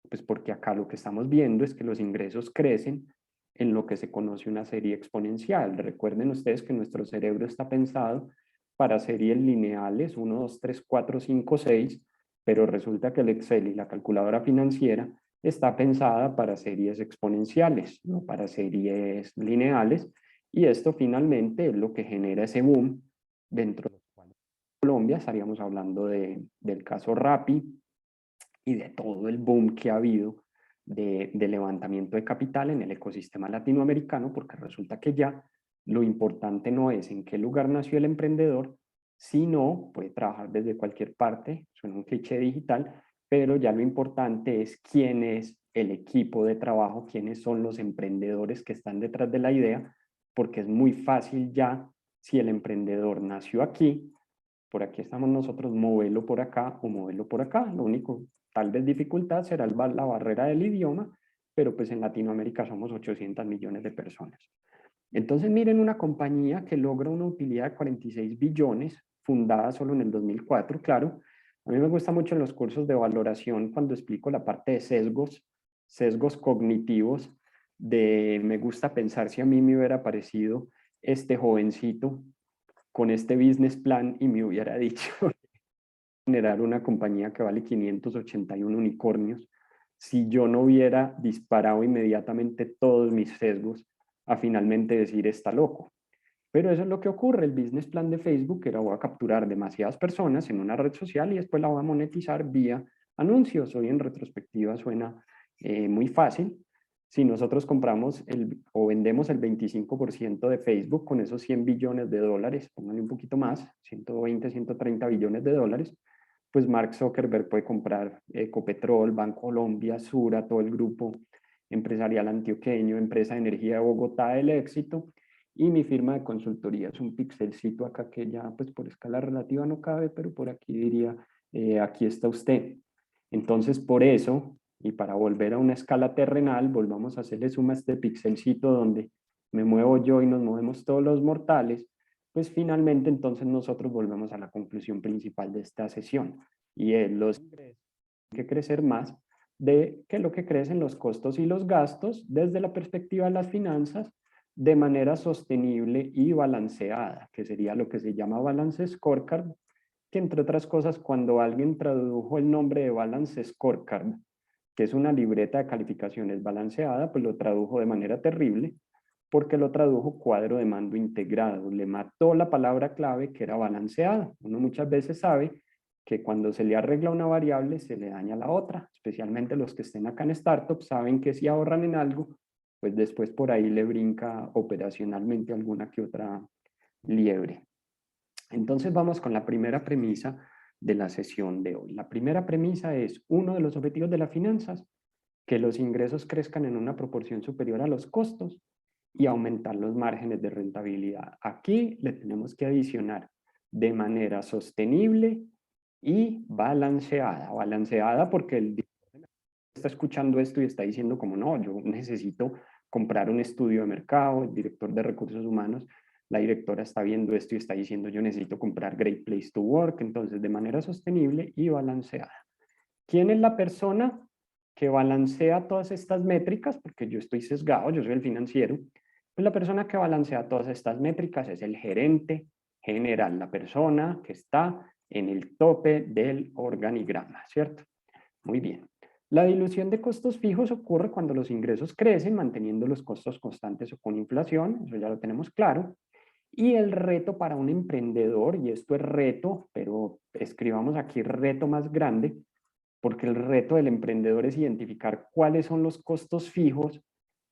pues porque acá lo que estamos viendo es que los ingresos crecen en lo que se conoce una serie exponencial. Recuerden ustedes que nuestro cerebro está pensado para series lineales, 1, 2, 3, 4, 5, 6, pero resulta que el Excel y la calculadora financiera está pensada para series exponenciales, no para series lineales, y esto finalmente es lo que genera ese boom dentro de Colombia. Estaríamos hablando del caso Rappi y de todo el boom que ha habido de levantamiento de capital en el ecosistema latinoamericano, porque resulta que ya lo importante no es en qué lugar nació el emprendedor, sino puede trabajar desde cualquier parte, suena un cliché digital, pero ya lo importante es quién es el equipo de trabajo, quiénes son los emprendedores que están detrás de la idea, porque es muy fácil ya, si el emprendedor nació aquí, por aquí estamos nosotros, moverlo por acá o moverlo por acá. Lo único, tal vez dificultad será la barrera del idioma, pero pues en Latinoamérica somos 800 millones de personas. Entonces miren una compañía que logra una utilidad de 46 billones, fundada solo en el 2004, claro. A mí me gusta mucho en los cursos de valoración cuando explico la parte de sesgos cognitivos, de me gusta pensar si a mí me hubiera parecido este jovencito con este business plan y me hubiera dicho generar una compañía que vale 581 unicornios, si yo no hubiera disparado inmediatamente todos mis sesgos a finalmente decir está loco. Pero eso es lo que ocurre, el business plan de Facebook era voy a capturar demasiadas personas en una red social y después la voy a monetizar vía anuncios. Hoy en retrospectiva suena muy fácil. Si nosotros compramos o vendemos el 25% de Facebook con esos 100 billones de dólares, pónganle un poquito más, 120, 130 billones de dólares, pues Mark Zuckerberg puede comprar Ecopetrol, Bancolombia, Sura, todo el grupo Empresarial Antioqueño, Empresa de Energía de Bogotá, El Éxito, y mi firma de consultoría es un pixelcito acá que ya pues por escala relativa no cabe, pero por aquí diría, aquí está usted. Entonces por eso, y para volver a una escala terrenal, volvamos a hacerle suma a este pixelcito donde me muevo yo y nos movemos todos los mortales, pues finalmente entonces nosotros volvemos a la conclusión principal de esta sesión, y es los ingresos tienen que crecer más de que lo que crecen los costos y los gastos desde la perspectiva de las finanzas de manera sostenible y balanceada, que sería lo que se llama Balance Scorecard, que entre otras cosas cuando alguien tradujo el nombre de Balance Scorecard, que es una libreta de calificaciones balanceada, pues lo tradujo de manera terrible, porque lo tradujo cuadro de mando integrado, le mató la palabra clave que era balanceada. Uno muchas veces sabe que cuando se le arregla una variable se le daña la otra, especialmente los que estén acá en Startup saben que si ahorran en algo, pues después por ahí le brinca operacionalmente alguna que otra liebre. Entonces vamos con la primera premisa de la sesión de hoy. La primera premisa es uno de los objetivos de las finanzas, que los ingresos crezcan en una proporción superior a los costos y aumentar los márgenes de rentabilidad. Aquí le tenemos que adicionar de manera sostenible y balanceada. Balanceada porque el director está escuchando esto y está diciendo como no, yo necesito comprar un estudio de mercado, el director de recursos humanos, la directora está viendo esto y está diciendo yo necesito comprar Great Place to Work, entonces de manera sostenible y balanceada. ¿Quién es la persona que balancea todas estas métricas? Porque yo estoy sesgado, yo soy el financiero. Pues la persona que balancea todas estas métricas es el gerente general, la persona que está en el tope del organigrama, ¿cierto? Muy bien. La dilución de costos fijos ocurre cuando los ingresos crecen, manteniendo los costos constantes o con inflación, eso ya lo tenemos claro. Y el reto para un emprendedor, y esto es reto, pero escribamos aquí reto más grande, porque el reto del emprendedor es identificar cuáles son los costos fijos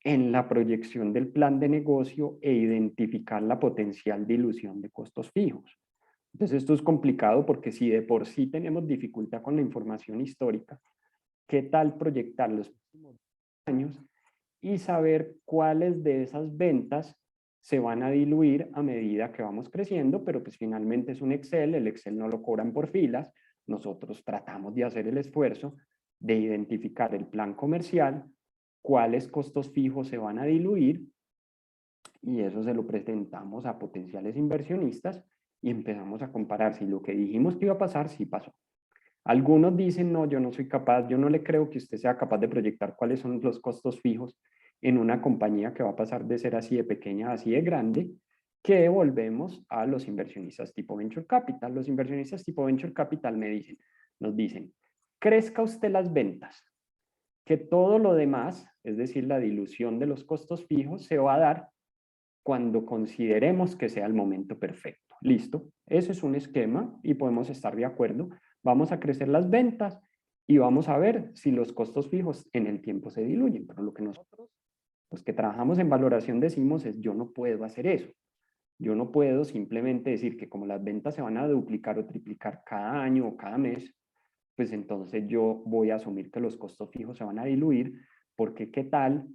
en la proyección del plan de negocio e identificar la potencial dilución de costos fijos. Entonces esto es complicado porque si de por sí tenemos dificultad con la información histórica, ¿qué tal proyectar los próximos años y saber cuáles de esas ventas se van a diluir a medida que vamos creciendo? Pero pues finalmente es un Excel, el Excel no lo cobran por filas, nosotros tratamos de hacer el esfuerzo de identificar el plan comercial, cuáles costos fijos se van a diluir, y eso se lo presentamos a potenciales inversionistas y empezamos a comparar si lo que dijimos que iba a pasar, sí pasó. Algunos dicen, no, yo no soy capaz, yo no le creo que usted sea capaz de proyectar cuáles son los costos fijos en una compañía que va a pasar de ser así de pequeña a así de grande, que volvemos a los inversionistas tipo Venture Capital. Los inversionistas tipo Venture Capital nos dicen, crezca usted las ventas, que todo lo demás, es decir, la dilución de los costos fijos, se va a dar cuando consideremos que sea el momento perfecto. ¿Listo? Ese es un esquema y podemos estar de acuerdo. Vamos a crecer las ventas y vamos a ver si los costos fijos en el tiempo se diluyen. Pero lo que nosotros, los que trabajamos en valoración, decimos es yo no puedo hacer eso. Yo no puedo simplemente decir que como las ventas se van a duplicar o triplicar cada año o cada mes, pues entonces yo voy a asumir que los costos fijos se van a diluir, porque qué tal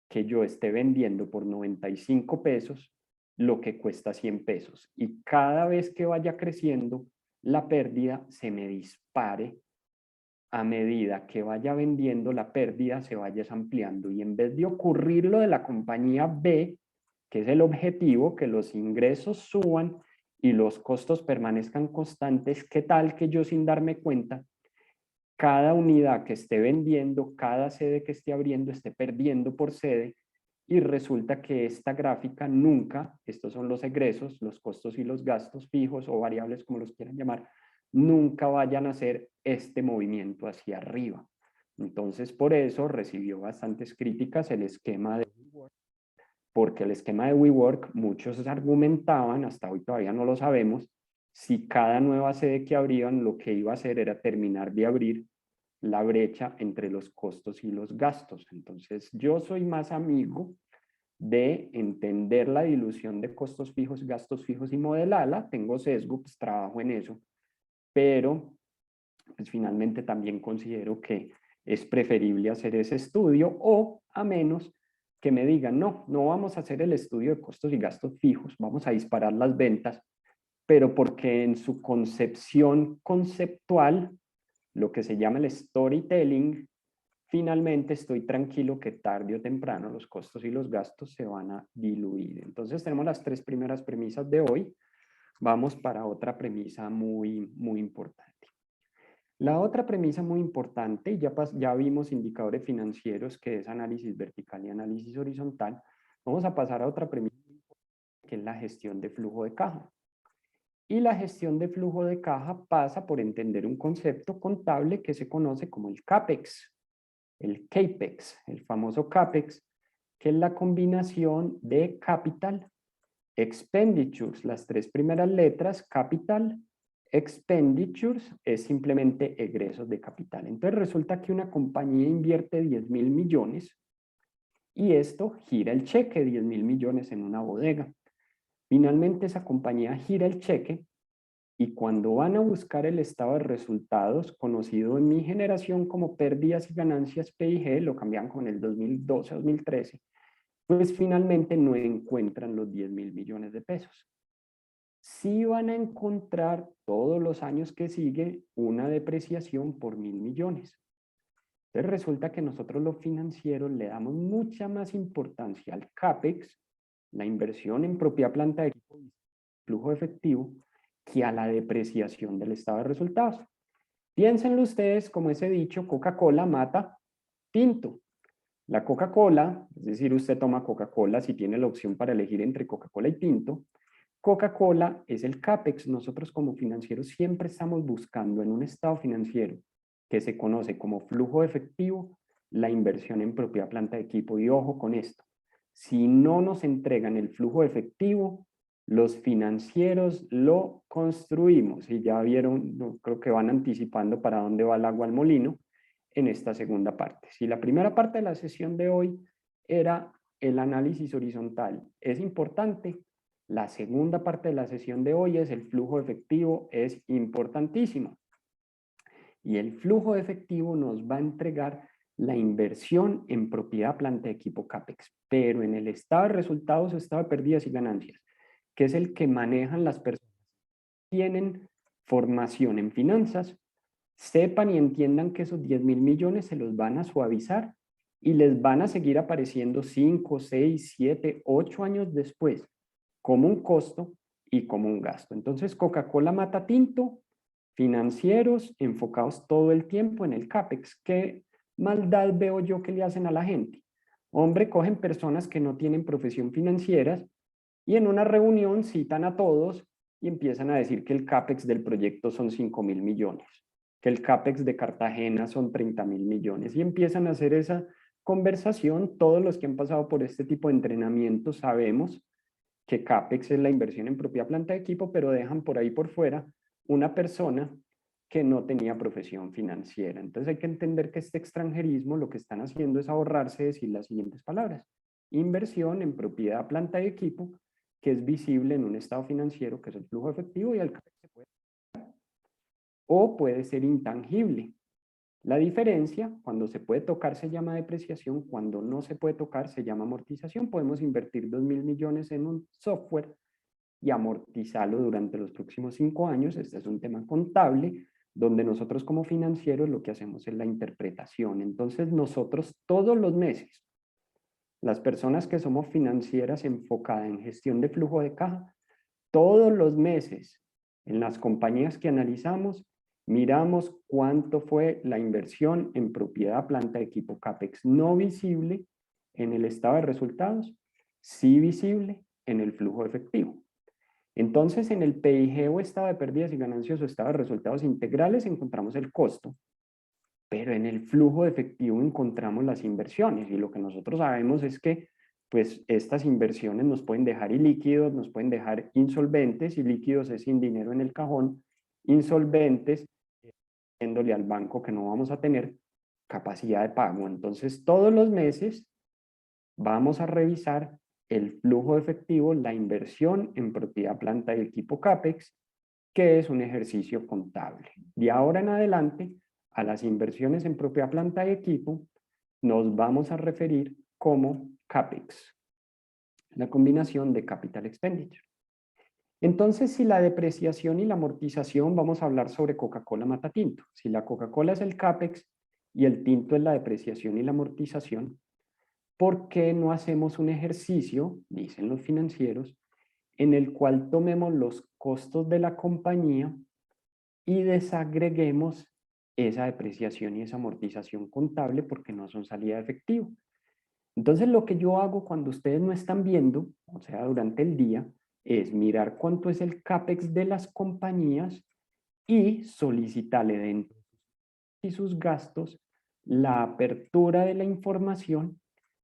que yo esté vendiendo por 95 pesos lo que cuesta 100 pesos y cada vez que vaya creciendo la pérdida se me dispare a medida que vaya vendiendo la pérdida se vaya ampliando y en vez de ocurrir lo de la compañía B, que es el objetivo, que los ingresos suban y los costos permanezcan constantes, ¿qué tal que yo sin darme cuenta cada unidad que esté vendiendo, cada sede que esté abriendo, esté perdiendo por sede y resulta que esta gráfica nunca, estos son los egresos, los costos y los gastos fijos o variables como los quieran llamar, nunca vayan a hacer este movimiento hacia arriba. Entonces por eso recibió bastantes críticas el esquema de WeWork, porque el esquema de WeWork muchos argumentaban, hasta hoy todavía no lo sabemos, si cada nueva sede que abrían lo que iba a hacer era terminar de abrir la brecha entre los costos y los gastos. Entonces, yo soy más amigo de entender la dilución de costos fijos, gastos fijos y modelarla. Tengo sesgo, pues trabajo en eso, pero pues finalmente también considero que es preferible hacer ese estudio o a menos que me digan, no, no vamos a hacer el estudio de costos y gastos fijos, vamos a disparar las ventas, pero porque en su concepción conceptual, lo que se llama el storytelling, finalmente estoy tranquilo que tarde o temprano los costos y los gastos se van a diluir. Entonces tenemos las tres primeras premisas de hoy. Vamos para otra premisa muy importante. La otra premisa muy importante, ya vimos indicadores financieros, que es análisis vertical y análisis horizontal. Vamos a pasar a otra premisa, que es la gestión de flujo de caja. Y la gestión de flujo de caja pasa por entender un concepto contable que se conoce como el CAPEX, el CAPEX, el famoso CAPEX, que es la combinación de capital, expenditures, las tres primeras letras, capital, expenditures es simplemente egresos de capital. Entonces resulta que una compañía invierte 10.000 millones y esto gira el cheque, 10.000 millones en una bodega. Finalmente esa compañía gira el cheque y cuando van a buscar el estado de resultados, conocido en mi generación como pérdidas y ganancias PIG, lo cambian con el 2012-2013, pues finalmente no encuentran los 10.000 millones de pesos. Sí van a encontrar todos los años que sigue una depreciación por 1.000 millones. Entonces resulta que nosotros los financieros le damos mucha más importancia al CAPEX, la inversión en propiedad, planta de equipo y flujo efectivo, que a la depreciación del estado de resultados. Piénsenlo ustedes, como ese dicho, Coca-Cola mata tinto. La Coca-Cola, es decir, usted toma Coca-Cola si tiene la opción para elegir entre Coca-Cola y tinto. Coca-Cola es el CAPEX. Nosotros como financieros siempre estamos buscando en un estado financiero que se conoce como flujo efectivo, la inversión en propiedad, planta de equipo. Y ojo con esto, si no nos entregan el flujo efectivo, los financieros lo construimos. Y ya vieron, no, creo que van anticipando para dónde va el agua al molino en esta segunda parte. Si la primera parte de la sesión de hoy era el análisis horizontal, es importante. La segunda parte de la sesión de hoy es el flujo efectivo, es importantísimo. Y el flujo efectivo nos va a entregar la inversión en propiedad, planta, equipo, CAPEX, pero en el estado de resultados, estado de pérdidas y ganancias, que es el que manejan las personas que tienen formación en finanzas, sepan y entiendan que esos 10.000 millones se los van a suavizar y les van a seguir apareciendo 5, 6, 7, 8 años después como un costo y como un gasto. Entonces, Coca-Cola mata tinto, financieros enfocados todo el tiempo en el CAPEX. ¿Qué maldad veo yo que le hacen a la gente? Hombre, cogen personas que no tienen profesión financieras y en una reunión citan a todos y empiezan a decir que el CAPEX del proyecto son 5.000 millones, que el CAPEX de Cartagena son 30.000 millones y empiezan a hacer esa conversación. Todos los que han pasado por este tipo de entrenamiento sabemos que CAPEX es la inversión en propiedad, planta de equipo, pero dejan por ahí por fuera una persona que no tenía profesión financiera. Entonces hay que entender que este extranjerismo lo que están haciendo es ahorrarse decir las siguientes palabras: inversión en propiedad, planta y equipo, que es visible en un estado financiero, que es el flujo efectivo, y al CAPEX se puede, o puede ser intangible. La diferencia, cuando se puede tocar se llama depreciación, cuando no se puede tocar se llama amortización. Podemos invertir 2.000 millones en un software y amortizarlo durante los próximos 5 años. Este es un tema contable, donde nosotros como financieros lo que hacemos es la interpretación. Entonces nosotros todos los meses, las personas que somos financieras enfocadas en gestión de flujo de caja, todos los meses en las compañías que analizamos, miramos cuánto fue la inversión en propiedad, planta, equipo, CAPEX, no visible en el estado de resultados, sí visible en el flujo efectivo. Entonces, en el PIG o estado de pérdidas y ganancias o estado de resultados integrales encontramos el costo, pero en el flujo efectivo encontramos las inversiones y lo que nosotros sabemos es que pues estas inversiones nos pueden dejar ilíquidos, nos pueden dejar insolventes, y líquidos es sin dinero en el cajón, insolventes, diciéndole al banco que no vamos a tener capacidad de pago. Entonces, todos los meses vamos a revisar el flujo efectivo, la inversión en propiedad, planta y equipo CAPEX, que es un ejercicio contable. De ahora en adelante, a las inversiones en propiedad, planta y equipo, nos vamos a referir como CAPEX, la combinación de Capital Expenditure. Entonces, si la depreciación y la amortización, vamos a hablar sobre Coca-Cola Mata Tinto. Si la Coca-Cola es el CAPEX y el tinto es la depreciación y la amortización, ¿por qué no hacemos un ejercicio, dicen los financieros, en el cual tomemos los costos de la compañía y desagreguemos esa depreciación y esa amortización contable porque no son salida de efectivo? Entonces, lo que yo hago cuando ustedes no están viendo, o sea, durante el día, es mirar cuánto es el CAPEX de las compañías y solicitarle dentro de sus gastos la apertura de la información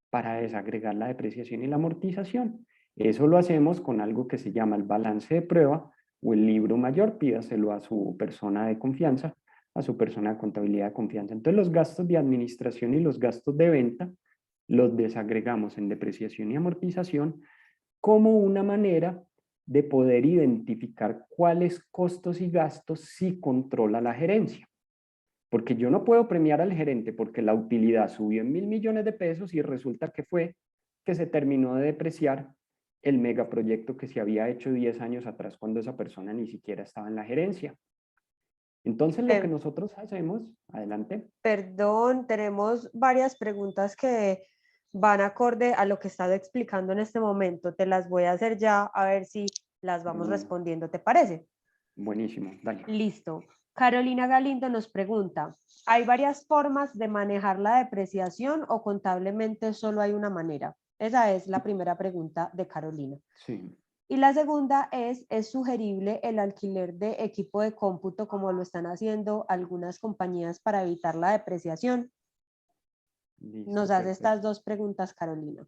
para desagregar la depreciación y la amortización. Eso lo hacemos con algo que se llama el balance de prueba o el libro mayor. Pídaselo a su persona de confianza, a su persona de contabilidad de confianza. Entonces, los gastos de administración y los gastos de venta los desagregamos en depreciación y amortización como una manera de poder identificar cuáles costos y gastos sí controla la gerencia. Porque yo no puedo premiar al gerente porque la utilidad subió en 1.000 millones de pesos y resulta que fue que se terminó de depreciar el megaproyecto que se había hecho 10 años atrás cuando esa persona ni siquiera estaba en la gerencia. Entonces lo que nosotros hacemos, adelante. Perdón, tenemos varias preguntas que van acorde a lo que estás explicando en este momento. Te las voy a hacer ya a ver si las vamos respondiendo. ¿Te parece? Buenísimo, dale. Listo. Carolina Galindo nos pregunta, ¿hay varias formas de manejar la depreciación o contablemente solo hay una manera? Esa es la primera pregunta de Carolina. Sí. Y la segunda ¿es sugerible el alquiler de equipo de cómputo como lo están haciendo algunas compañías para evitar la depreciación? Listo, Nos hace perfecto. estas dos preguntas, Carolina.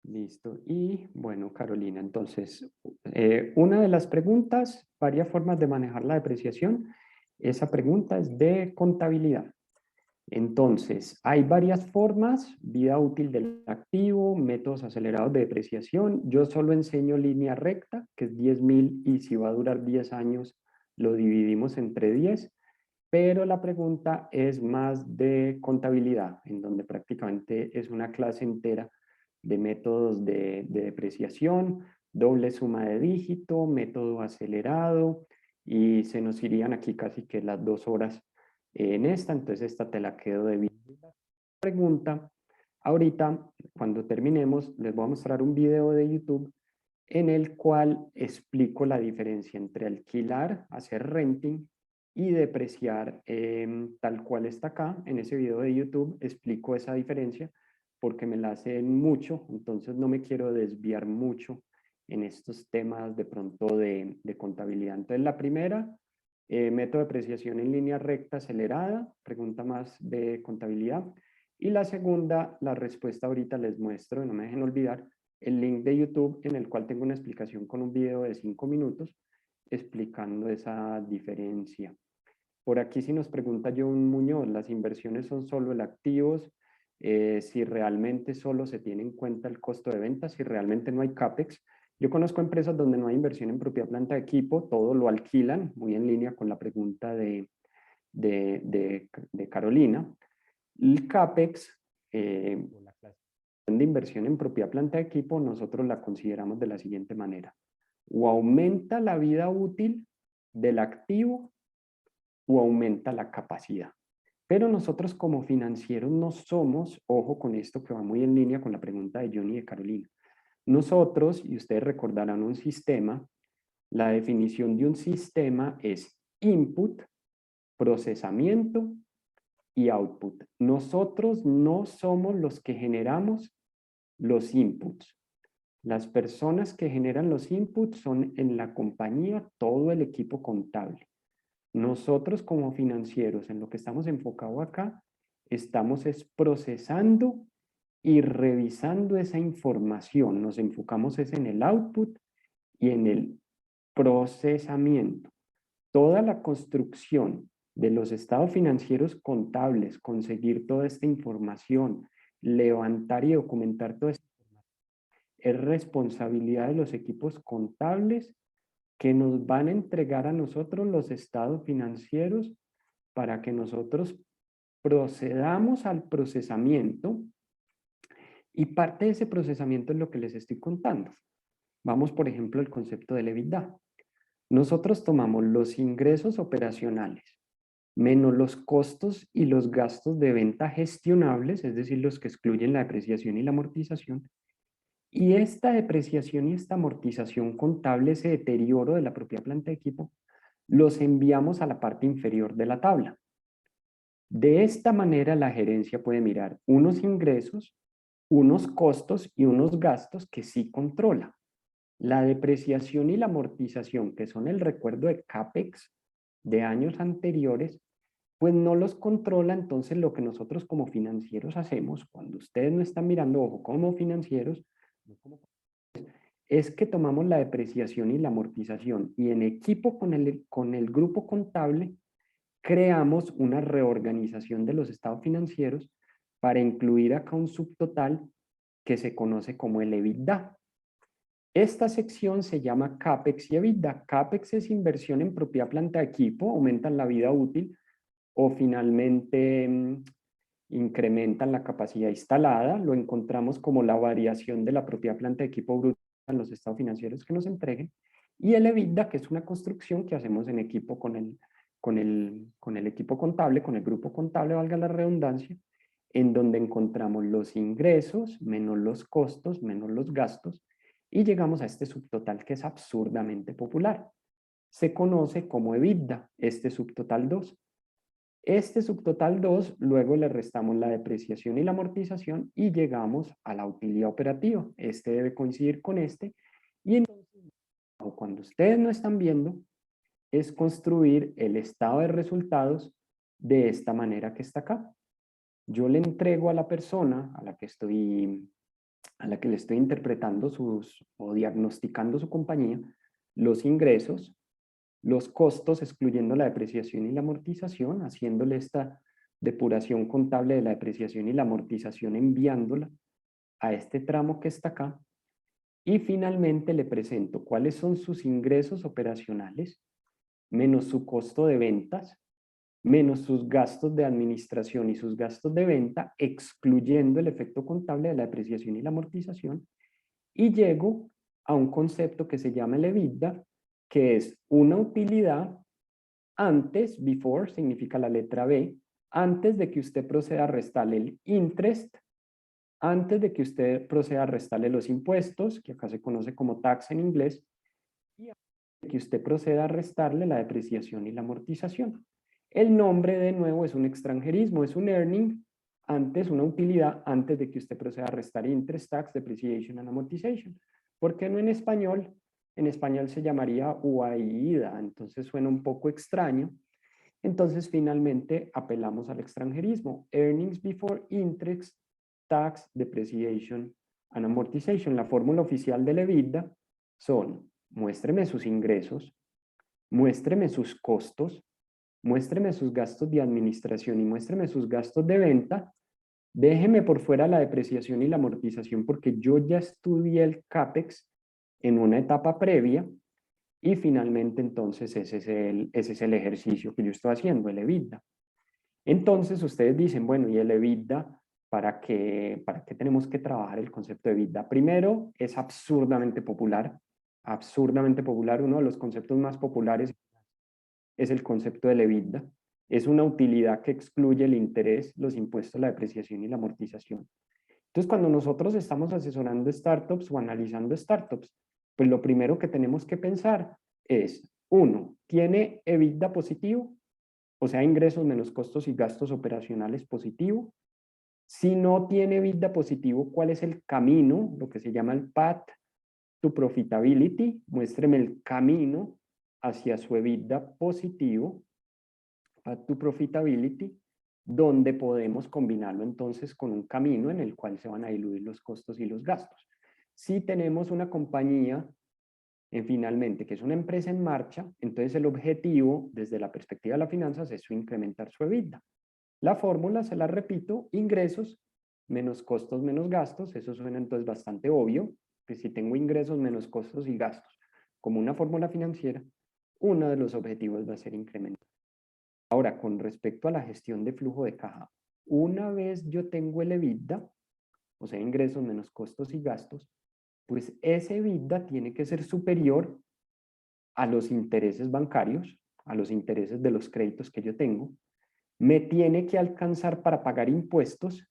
Listo. Y bueno, Carolina, entonces, una de las preguntas, varias formas de manejar la depreciación, esa pregunta es de contabilidad. Entonces, hay varias formas: vida útil del activo, métodos acelerados de depreciación. Yo solo enseño línea recta, que es 10.000, y si va a durar 10 años, lo dividimos entre 10. Pero la pregunta es más de contabilidad, en donde prácticamente es una clase entera de métodos de depreciación, doble suma de dígito, método acelerado, y se nos irían aquí casi que las 2 horas en esta. Entonces esta te la quedo de pregunta. Ahorita, cuando terminemos, les voy a mostrar un video de YouTube en el cual explico la diferencia entre alquilar, hacer renting y depreciar, tal cual está acá. En ese video de YouTube explico esa diferencia porque me la hacen mucho, entonces no me quiero desviar mucho en estos temas de pronto de contabilidad. Entonces la primera, método de depreciación en línea recta acelerada, pregunta más de contabilidad. Y la segunda, la respuesta ahorita les muestro, no me dejen olvidar, el link de YouTube en el cual tengo una explicación con un video de 5 minutos explicando esa diferencia. Por aquí si nos pregunta John Muñoz, ¿las inversiones son solo el activos? Si realmente solo se tiene en cuenta el costo de venta, si realmente no hay CAPEX. Yo conozco empresas donde no hay inversión en propiedad, planta de equipo, todo lo alquilan, muy en línea con la pregunta de Carolina. El CAPEX, la clasificación de inversión en propiedad, planta de equipo, nosotros la consideramos de la siguiente manera: o aumenta la vida útil del activo o aumenta la capacidad. Pero nosotros como financieros no somos, ojo con esto que va muy en línea con la pregunta de Johnny y de Carolina, nosotros, y ustedes recordarán un sistema, la definición de un sistema es input, procesamiento y output. Nosotros no somos los que generamos los inputs. Las personas que generan los inputs son en la compañía todo el equipo contable. Nosotros como financieros, en lo que estamos enfocados acá, estamos es procesando y revisando esa información. Nos enfocamos es en el output y en el procesamiento. Toda la construcción de los estados financieros contables, conseguir toda esta información, levantar y documentar toda esta información, es responsabilidad de los equipos contables que nos van a entregar a nosotros los estados financieros para que nosotros procedamos al procesamiento Y parte de ese procesamiento es lo que les estoy contando. Vamos, por ejemplo, al concepto del EBITDA. Nosotros tomamos los ingresos operacionales menos los costos y los gastos de venta gestionables, es decir, los que excluyen la depreciación y la amortización. Y esta depreciación y esta amortización contable, ese deterioro de la propia planta de equipo, los enviamos a la parte inferior de la tabla. De esta manera la gerencia puede mirar unos ingresos, unos costos y unos gastos que sí controla. La depreciación y la amortización, que son el recuerdo de CAPEX de años anteriores, pues no los controla. Entonces lo que nosotros como financieros hacemos, cuando ustedes no están mirando, ojo, como financieros, es que tomamos la depreciación y la amortización y en equipo con el grupo contable creamos una reorganización de los estados financieros para incluir acá un subtotal que se conoce como el EBITDA. Esta sección se llama CAPEX y EBITDA. CAPEX es inversión en propia planta de equipo, aumentan la vida útil o finalmente incrementan la capacidad instalada. Lo encontramos como la variación de la propia planta de equipo bruto en los estados financieros que nos entreguen. Y el EBITDA, que es una construcción que hacemos en equipo con el equipo contable, con el grupo contable, valga la redundancia, en donde encontramos los ingresos menos los costos menos los gastos y llegamos a este subtotal que es absurdamente popular. Se conoce como EBITDA, este subtotal 2. Este subtotal 2, luego le restamos la depreciación y la amortización y llegamos a la utilidad operativa. Este debe coincidir con este. Y entonces, cuando ustedes no están viendo, es construir el estado de resultados de esta manera que está acá. Yo le entrego a la persona a la que le estoy interpretando o diagnosticando su compañía, los ingresos, los costos, excluyendo la depreciación y la amortización, haciéndole esta depuración contable de la depreciación y la amortización, enviándola a este tramo que está acá. Y finalmente le presento cuáles son sus ingresos operacionales, menos su costo de ventas, menos sus gastos de administración y sus gastos de venta, excluyendo el efecto contable de la depreciación y la amortización, y llego a un concepto que se llama el EBITDA, que es una utilidad antes, before significa la letra B, antes de que usted proceda a restarle el interest, antes de que usted proceda a restarle los impuestos, que acá se conoce como tax en inglés, y antes de que usted proceda a restarle la depreciación y la amortización. El nombre de nuevo es un extranjerismo, es un earning, antes una utilidad, antes de que usted proceda a restar interest, tax, depreciation and amortization. ¿Por qué no en español? En español se llamaría UAIDA, entonces suena un poco extraño. Entonces finalmente apelamos al extranjerismo. Earnings before interest, tax, depreciation and amortization. La fórmula oficial del EBITDA son: muéstreme sus ingresos, muéstreme sus costos, muéstreme sus gastos de administración y muéstreme sus gastos de venta. Déjeme por fuera la depreciación y la amortización porque yo ya estudié el CAPEX en una etapa previa y finalmente entonces ese es el ejercicio que yo estoy haciendo, el EBITDA. Entonces ustedes dicen, bueno, ¿y el EBITDA para qué tenemos que trabajar el concepto de EBITDA? Primero, es absurdamente popular, uno de los conceptos más populares es el concepto del EBITDA. Es una utilidad que excluye el interés, los impuestos, la depreciación y la amortización. Entonces, cuando nosotros estamos asesorando startups o analizando startups, pues lo primero que tenemos que pensar es, uno, ¿tiene EBITDA positivo? O sea, ingresos menos costos y gastos operacionales positivo. Si no tiene EBITDA positivo, ¿cuál es el camino? Lo que se llama el path to profitability. Muéstreme el camino hacia su EBITDA positivo, path to profitability, donde podemos combinarlo entonces con un camino en el cual se van a diluir los costos y los gastos. Si tenemos una compañía, finalmente, que es una empresa en marcha, entonces el objetivo desde la perspectiva de las finanzas es incrementar su EBITDA. La fórmula, se la repito, ingresos menos costos menos gastos. Eso suena entonces bastante obvio, que si tengo ingresos menos costos y gastos como una fórmula financiera, uno de los objetivos va a ser incrementar. Ahora, con respecto a la gestión de flujo de caja, una vez yo tengo el EBITDA, o sea, ingresos menos costos y gastos, pues ese EBITDA tiene que ser superior a los intereses bancarios, a los intereses de los créditos que yo tengo, me tiene que alcanzar para pagar impuestos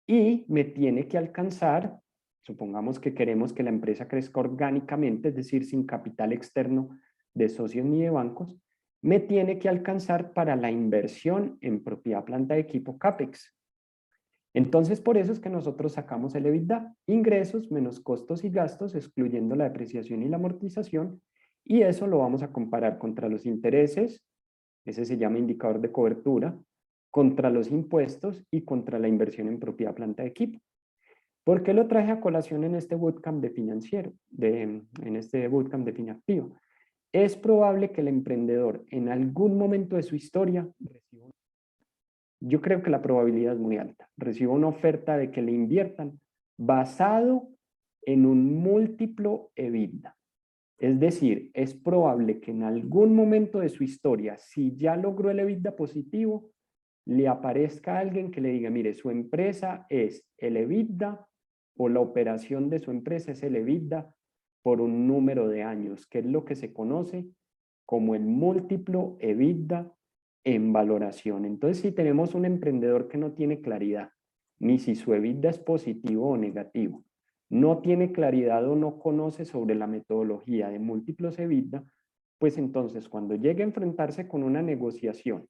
y me tiene que alcanzar, supongamos que queremos que la empresa crezca orgánicamente, es decir, sin capital externo de socios ni de bancos, me tiene que alcanzar para la inversión en propiedad, planta de equipo, CAPEX. Entonces, por eso es que nosotros sacamos el EBITDA, ingresos menos costos y gastos, excluyendo la depreciación y la amortización, y eso lo vamos a comparar contra los intereses, ese se llama indicador de cobertura, contra los impuestos y contra la inversión en propiedad, planta de equipo. ¿Por qué lo traje a colación en este bootcamp de financiero, en este bootcamp de Finactivo? Es probable que el emprendedor en algún momento de su historia reciba, yo creo que la probabilidad es muy alta, reciba una oferta de que le inviertan basado en un múltiplo EBITDA. Es decir, es probable que en algún momento de su historia, si ya logró el EBITDA positivo, le aparezca alguien que le diga, mire, su empresa es el EBITDA o la operación de su empresa es el EBITDA por un número de años, que es lo que se conoce como el múltiplo EBITDA en valoración. Entonces, si tenemos un emprendedor que no tiene claridad, ni si su EBITDA es positivo o negativo, no tiene claridad o no conoce sobre la metodología de múltiplos EBITDA, pues entonces cuando llegue a enfrentarse con una negociación,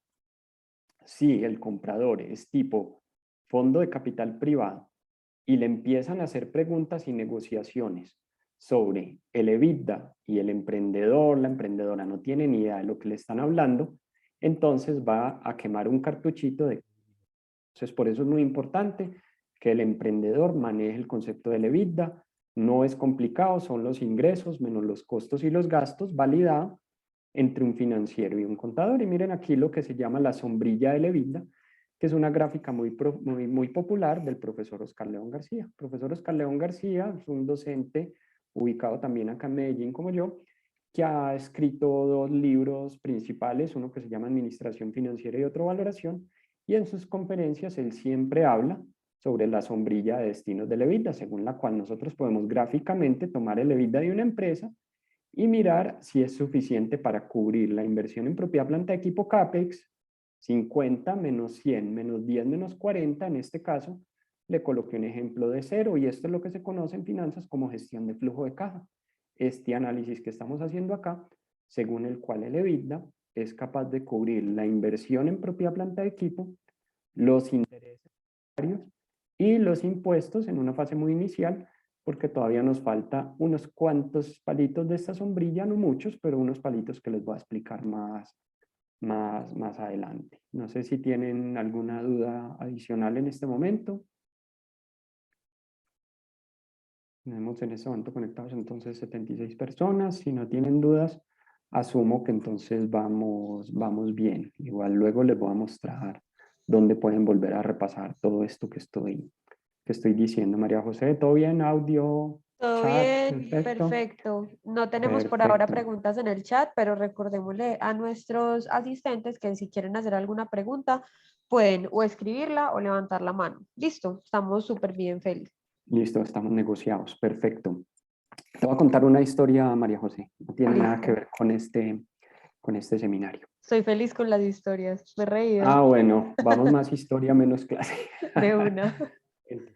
si el comprador es tipo fondo de capital privado y le empiezan a hacer preguntas y negociaciones sobre el EBITDA y el emprendedor, la emprendedora no tiene ni idea de lo que le están hablando, entonces va a quemar un cartuchito de... Entonces, por eso es muy importante que el emprendedor maneje el concepto del EBITDA. No es complicado, son los ingresos menos los costos y los gastos, validado entre un financiero y un contador. Y miren aquí lo que se llama la sombrilla del EBITDA, que es una gráfica muy popular del profesor Oscar León García. El profesor Oscar León García es un docente ubicado también acá en Medellín como yo, que ha escrito dos libros principales, uno que se llama Administración Financiera y otro Valoración, y en sus conferencias él siempre habla sobre la sombrilla de destinos del EBITDA, según la cual nosotros podemos gráficamente tomar el EBITDA de una empresa y mirar si es suficiente para cubrir la inversión en propiedad, planta, equipo, CAPEX, 50 menos 100 menos 10 menos 40, en este caso le coloqué un ejemplo de cero y esto es lo que se conoce en finanzas como gestión de flujo de caja. Este análisis que estamos haciendo acá, según el cual el EBITDA es capaz de cubrir la inversión en propiedad, planta, de equipo, los intereses y los impuestos en una fase muy inicial, porque todavía nos falta unos cuantos palitos de esta sombrilla, no muchos, pero unos palitos que les voy a explicar más adelante. No sé si tienen alguna duda adicional en este momento. Tenemos en este momento conectados entonces 76 personas. Si no tienen dudas, asumo que entonces vamos bien. Igual luego les voy a mostrar dónde pueden volver a repasar todo esto que estoy diciendo. María José, ¿todo bien? Audio, Todo chat, bien, perfecto. perfecto. No tenemos por ahora Perfecto. preguntas en el chat, pero recordémosle a nuestros asistentes que si quieren hacer alguna pregunta, pueden o escribirla o levantar la mano. Listo, estamos súper bien, Félix. Listo, estamos negociados. Perfecto. Te voy a contar una historia, María José. No tiene nada que Listo. ver con este seminario. Soy feliz con las historias. Me he reído Ah, bueno, vamos más historia, menos clase. de una. El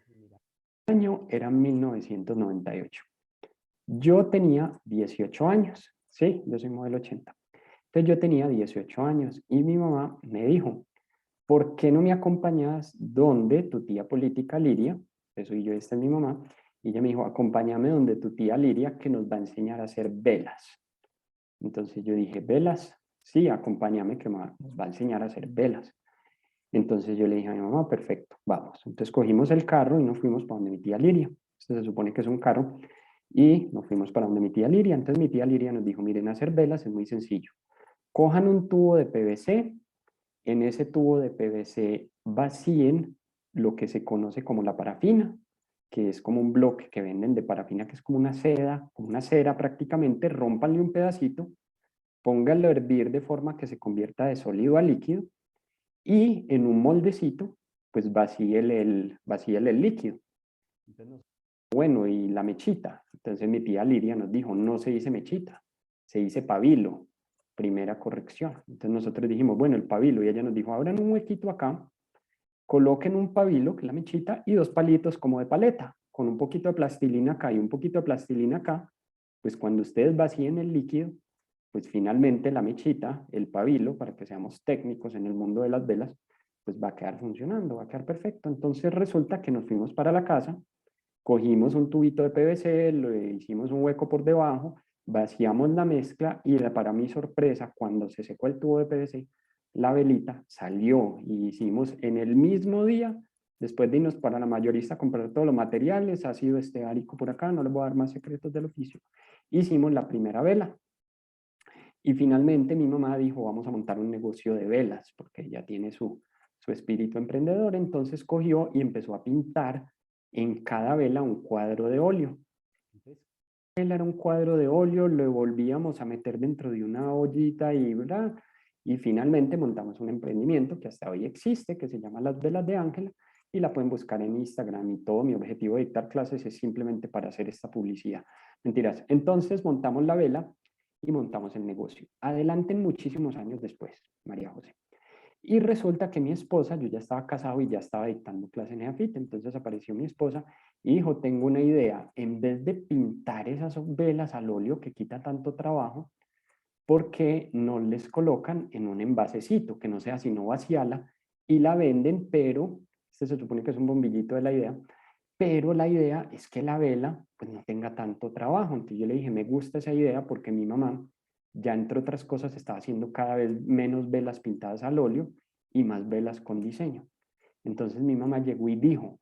año era 1998. Yo tenía 18 años, sí, yo soy modelo 80. Entonces yo tenía 18 años y mi mamá me dijo, ¿por qué no me acompañas donde tu tía política Liria? Eso y yo, esta es mi mamá. Y ella me dijo, acompáñame donde tu tía Liria que nos va a enseñar a hacer velas. Entonces yo dije, ¿velas? Sí, acompáñame que nos va a enseñar a hacer velas. Entonces yo le dije a mi mamá, perfecto, vamos. Entonces cogimos el carro y nos fuimos para donde mi tía Liria. Este se supone que es un carro. Y nos fuimos para donde mi tía Liria. Entonces mi tía Liria nos dijo, miren, hacer velas es muy sencillo. Cojan un tubo de PVC, en ese tubo de PVC vacíen lo que se conoce como la parafina, que es como un bloque que venden de parafina, que es como una seda, como una cera prácticamente, rómpanle un pedacito, pónganlo a hervir de forma que se convierta de sólido a líquido y en un moldecito, pues vacíele el líquido. Entonces, bueno, y la mechita. Entonces mi tía Lidia nos dijo, no se dice mechita, se dice pabilo. Primera corrección. Entonces nosotros dijimos, bueno, el pabilo. Y ella nos dijo, abran un huequito acá, coloquen un pabilo, que es la mechita, y dos palitos como de paleta, con un poquito de plastilina acá y un poquito de plastilina acá. Pues cuando ustedes vacíen el líquido, pues finalmente la mechita, el pabilo, para que seamos técnicos en el mundo de las velas, pues va a quedar funcionando, va a quedar perfecto. Entonces resulta que nos fuimos para la casa, cogimos un tubito de PVC, le hicimos un hueco por debajo, vaciamos la mezcla y para mi sorpresa, cuando se secó el tubo de PVC, la velita salió y hicimos en el mismo día, después de irnos para la mayorista a comprar todos los materiales, ácido esteárico por acá, no les voy a dar más secretos del oficio, hicimos la primera vela. Y finalmente mi mamá dijo, vamos a montar un negocio de velas, porque ella tiene su espíritu emprendedor, entonces cogió y empezó a pintar en cada vela un cuadro de óleo. Entonces, él era un cuadro de óleo, lo volvíamos a meter dentro de una ollita y, ¿verdad? Y finalmente montamos un emprendimiento que hasta hoy existe, que se llama Las Velas de Ángela, y la pueden buscar en Instagram y todo. Mi objetivo de dictar clases es simplemente para hacer esta publicidad. Mentiras. Entonces montamos la vela y montamos el negocio. Adelanten muchísimos años después, María José. Y resulta que mi esposa, yo ya estaba casado y ya estaba dictando clase en EAFIT, entonces apareció mi esposa y dijo, tengo una idea, en vez de pintar esas velas al óleo que quita tanto trabajo, ¿por qué no les colocan en un envasecito, que no sea sino vaciarla y la venden, pero, este se supone que es un bombillito de la idea, pero la idea es que la vela pues no tenga tanto trabajo. Entonces yo le dije, me gusta esa idea porque mi mamá ya entre otras cosas estaba haciendo cada vez menos velas pintadas al óleo y más velas con diseño. Entonces mi mamá llegó y dijo,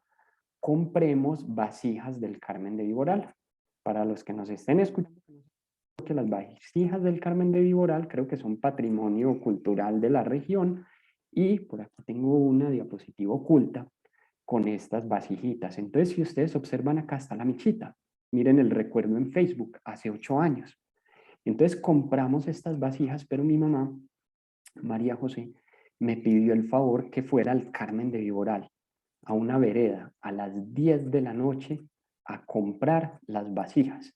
compremos vasijas del Carmen de Viboral. Para los que nos estén escuchando, que las vasijas del Carmen de Viboral creo que son patrimonio cultural de la región y por aquí tengo una diapositiva oculta con estas vasijitas. Entonces, si ustedes observan acá está la mechita. Miren el recuerdo en Facebook, hace 8 años. Entonces compramos estas vasijas, pero mi mamá, María José, me pidió el favor que fuera al Carmen de Viboral, a una vereda, a las 10 de la noche, a comprar las vasijas.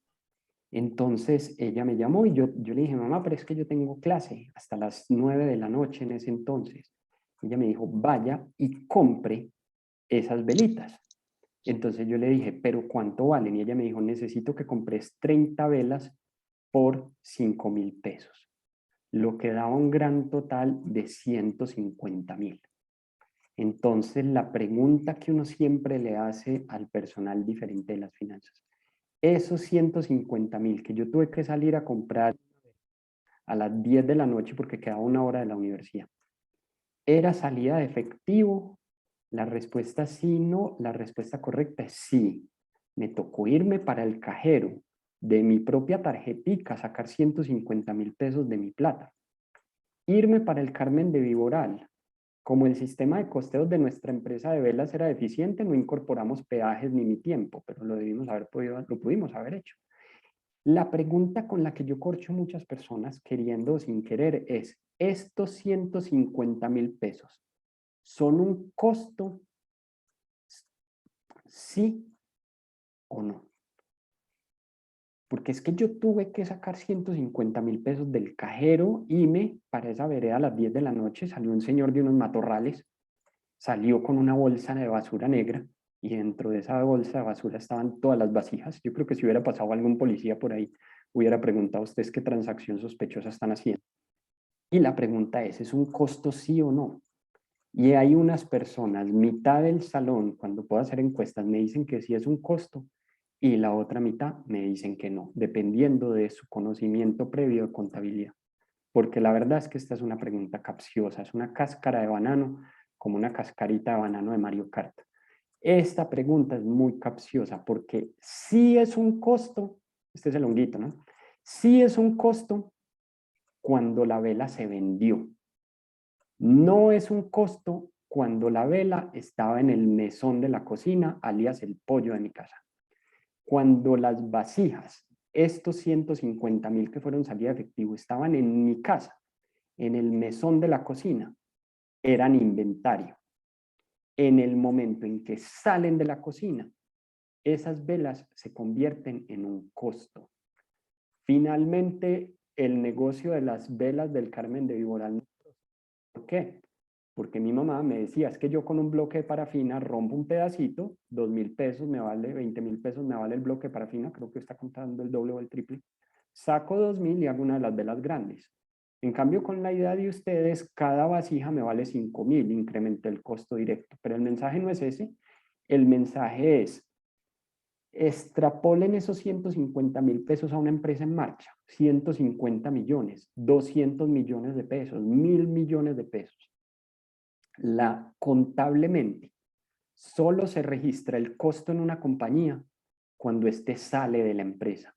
Entonces ella me llamó y yo le dije, mamá, pero es que yo tengo clase hasta las 9 de la noche en ese entonces. Ella me dijo, vaya y compre esas velitas. Entonces yo le dije, pero ¿cuánto valen? Y ella me dijo, necesito que compres 30 velas por 5.000 pesos, lo que daba un gran total de 150.000. Entonces la pregunta que uno siempre le hace al personal diferente de las finanzas, esos 150.000 que yo tuve que salir a comprar a las 10 de la noche porque quedaba una hora de la universidad, ¿era salida de efectivo? La respuesta sí, no. La respuesta correcta es sí. Me tocó irme para el cajero de mi propia tarjetica, sacar 150.000 pesos de mi plata. Irme para el Carmen de Viboral. Como el sistema de costeos de nuestra empresa de velas era deficiente, no incorporamos peajes ni mi tiempo, pero lo pudimos haber hecho. La pregunta con la que yo corcho muchas personas queriendo o sin querer es, ¿estos 150.000 pesos son un costo, sí o no? Porque es que yo tuve que sacar 150.000 pesos del cajero y para esa vereda a las 10 de la noche salió un señor de unos matorrales, salió con una bolsa de basura negra y dentro de esa bolsa de basura estaban todas las vasijas. Yo creo que si hubiera pasado algún policía por ahí, hubiera preguntado a ustedes qué transacción sospechosa están haciendo. Y la pregunta ¿es un costo sí o no? Y hay unas personas, mitad del salón, cuando puedo hacer encuestas, me dicen que sí es un costo y la otra mitad me dicen que no, dependiendo de su conocimiento previo de contabilidad. Porque la verdad es que esta es una pregunta capciosa, es una cáscara de banano, como una cascarita de banano de Mario Kart. Esta pregunta es muy capciosa porque sí es un costo, este es el honguito, ¿no? Sí es un costo cuando la vela se vendió. No es un costo cuando la vela estaba en el mesón de la cocina, alias el pollo de mi casa. Cuando las vasijas, estos 150.000 que fueron salida de efectivo, estaban en mi casa, en el mesón de la cocina, eran inventario. En el momento en que salen de la cocina, esas velas se convierten en un costo. Finalmente, el negocio de las velas del Carmen de Viboral. ¿Por qué? Porque mi mamá me decía, es que yo con un bloque de parafina rompo un pedacito, 2.000 pesos me vale, 20.000 pesos me vale el bloque de parafina, creo que está contando el doble o el triple. Saco 2.000 y hago una de las velas grandes. En cambio, con la idea de ustedes, cada vasija me vale 5.000, incrementé el costo directo. Pero el mensaje no es ese. El mensaje es, extrapolen esos 150.000 pesos a una empresa en marcha. 150 millones, 200 millones de pesos, 1.000 millones de pesos. Contablemente, solo se registra el costo en una compañía cuando éste sale de la empresa.